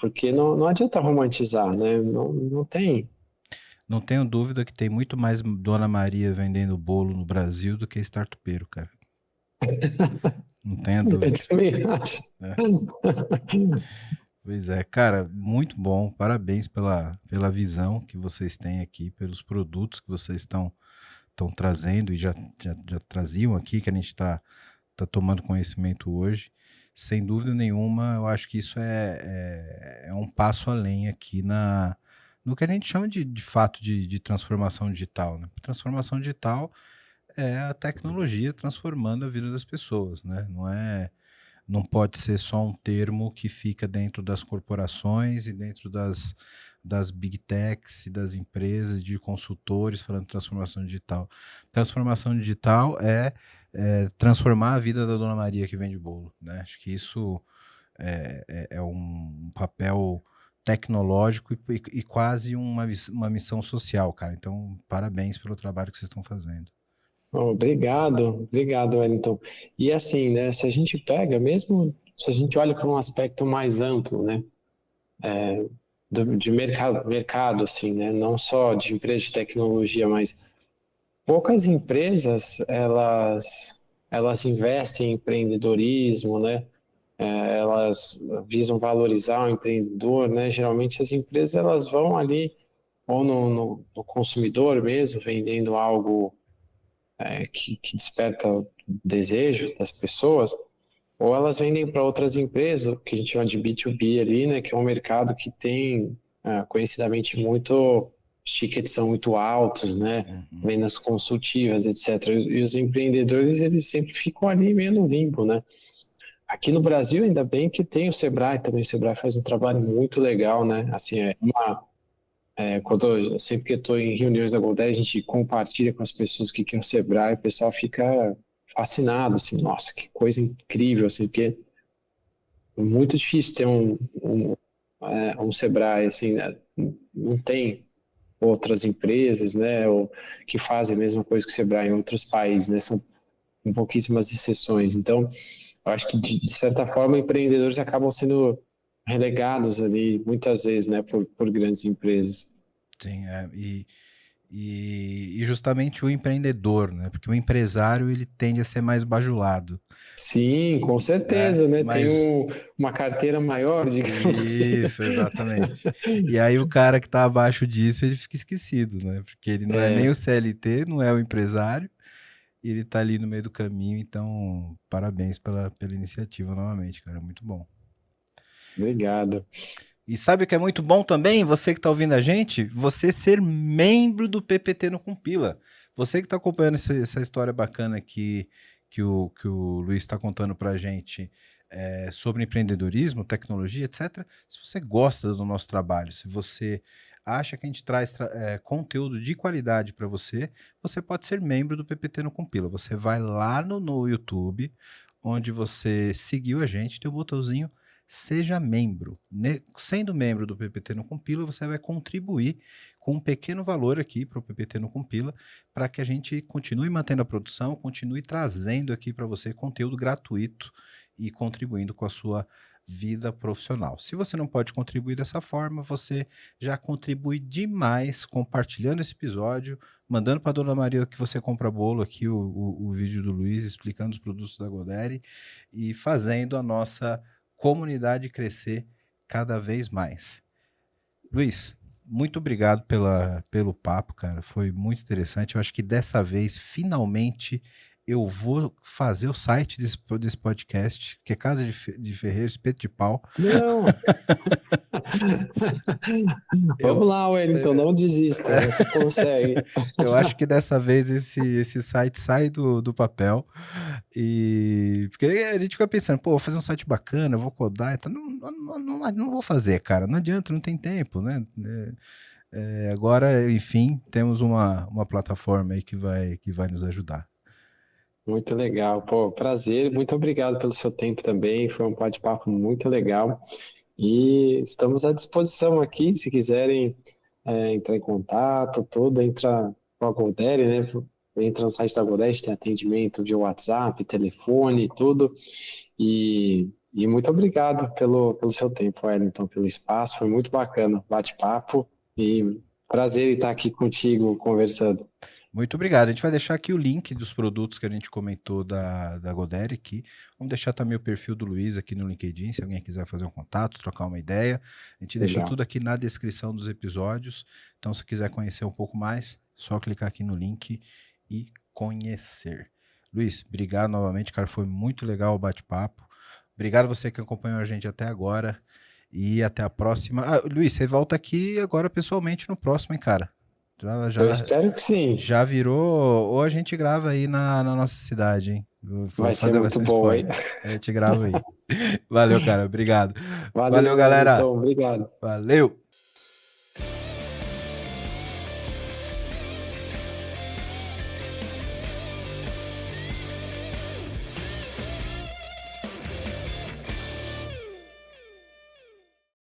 Porque não adianta romantizar, né? Não tem. Não tenho dúvida que tem muito mais Dona Maria vendendo bolo no Brasil do que startupeiro, cara. Não tenha Eu dúvida. também acho. Né? Pois é, cara, muito bom. Parabéns pela visão que vocês têm aqui, pelos produtos que vocês estão trazendo e já traziam aqui, que a gente está tomando conhecimento hoje. Sem dúvida nenhuma, eu acho que isso é um passo além aqui no que a gente chama de fato de transformação digital, né? Transformação digital é a tecnologia transformando a vida das pessoas, né? Não pode ser só um termo que fica dentro das corporações e dentro das big techs e das empresas, de consultores falando de transformação digital. Transformação digital é transformar a vida da Dona Maria que vende bolo, né? Acho que isso é um papel tecnológico e quase uma missão social, cara. Então, parabéns pelo trabalho que vocês estão fazendo. Obrigado, Wellington. E assim, né? Se a gente pega, mesmo se a gente olha para um aspecto mais amplo, né? De mercado, assim, né? Não só de empresas de tecnologia, mas poucas empresas elas investem em empreendedorismo, né? Elas visam valorizar o empreendedor, né? Geralmente as empresas elas vão ali ou no consumidor mesmo, vendendo algo que desperta o desejo das pessoas, ou elas vendem para outras empresas, que a gente chama de B2B ali, né? Que é um mercado que tem conhecidamente os tickets são muito altos, né? Vendas consultivas, etc. E os empreendedores, eles sempre ficam ali meio no limbo, né? Aqui no Brasil, ainda bem que tem o Sebrae também. O Sebrae faz um trabalho muito legal, né? Assim, sempre que eu estou em reuniões da GoDaddy, a gente compartilha com as pessoas o que é o Sebrae, o pessoal fica fascinado, assim, nossa, que coisa incrível, assim, porque é muito difícil ter um Sebrae, assim, né? Não tem outras empresas, né, ou que fazem a mesma coisa que o Sebrae em outros países, né, são pouquíssimas exceções. Então, eu acho que, de certa forma, empreendedores acabam sendo relegados ali, muitas vezes, né, por grandes empresas. Sim, e justamente o empreendedor, né? Porque o empresário ele tende a ser mais bajulado, Sim, com né? certeza, né, tem Mas uma carteira maior, digamos assim. isso, exatamente. E aí o cara que tá abaixo disso, ele fica esquecido, né? Porque ele não é nem o É, CLT, não é o empresário, e ele tá ali no meio do caminho, então parabéns pela iniciativa novamente, cara, muito bom. obrigado. E sabe o que é muito bom também? Você que está ouvindo a gente, você ser membro do PPT no Compila. Você que está acompanhando essa história bacana que o Luiz está contando para a gente sobre empreendedorismo, tecnologia, etc. Se você gosta do nosso trabalho, se você acha que a gente traz conteúdo de qualidade para você, você pode ser membro do PPT no Compila. Você vai lá no YouTube, onde você seguiu a gente, tem o botãozinho seja membro. Sendo membro do PPT no Compila, você vai contribuir com um pequeno valor aqui para o PPT no Compila, para que a gente continue mantendo a produção, continue trazendo aqui para você conteúdo gratuito e contribuindo com a sua vida profissional. Se você não pode contribuir dessa forma, você já contribui demais compartilhando esse episódio, mandando para a Dona Maria que você compra bolo aqui, o vídeo do Luiz explicando os produtos da Godere e fazendo a nossa comunidade crescer cada vez mais. Luiz, muito obrigado pelo papo, cara. Foi muito interessante. Eu acho que dessa vez, finalmente, eu vou fazer o site desse podcast, que é Casa de Ferreiro, Espeto de Pau. Não, Eu, vamos lá, Wellington, não desista, você consegue. eu acho que dessa vez esse site sai do papel. E porque a gente fica pensando, pô, vou fazer um site bacana, vou codar e tal. Não vou fazer, cara. Não adianta, não tem tempo, né? Agora, enfim, temos uma plataforma aí que vai nos ajudar. Muito legal, pô, prazer, muito obrigado pelo seu tempo também, foi um bate-papo muito legal e estamos à disposição aqui, se quiserem entrar em contato, tudo, entra com a Godere, né, entra no site da Godere, tem atendimento via WhatsApp, telefone, tudo, e muito obrigado pelo seu tempo, Wellington, pelo espaço, foi muito bacana o bate-papo e prazer em estar aqui contigo conversando. Muito obrigado. A gente vai deixar aqui o link dos produtos que a gente comentou da Godere aqui. Vamos deixar também o perfil do Luiz aqui no LinkedIn, se alguém quiser fazer um contato, trocar uma ideia. A gente deixa Legal. tudo aqui na descrição dos episódios. Então, se quiser conhecer um pouco mais, só clicar aqui no link e conhecer. Luiz, obrigado novamente, cara. Foi muito legal o bate-papo. Obrigado a você que acompanhou a gente até agora. E até a próxima. Ah, Luiz, você volta aqui agora pessoalmente no próximo, hein, cara? Eu espero que sim. Já virou, ou a gente grava aí na nossa cidade, hein? Vai ser Vai muito ser um bom, hein? spoiler. A gente grava aí. Valeu, cara. Obrigado. Valeu, Valeu, galera. Wellington. Obrigado. Valeu.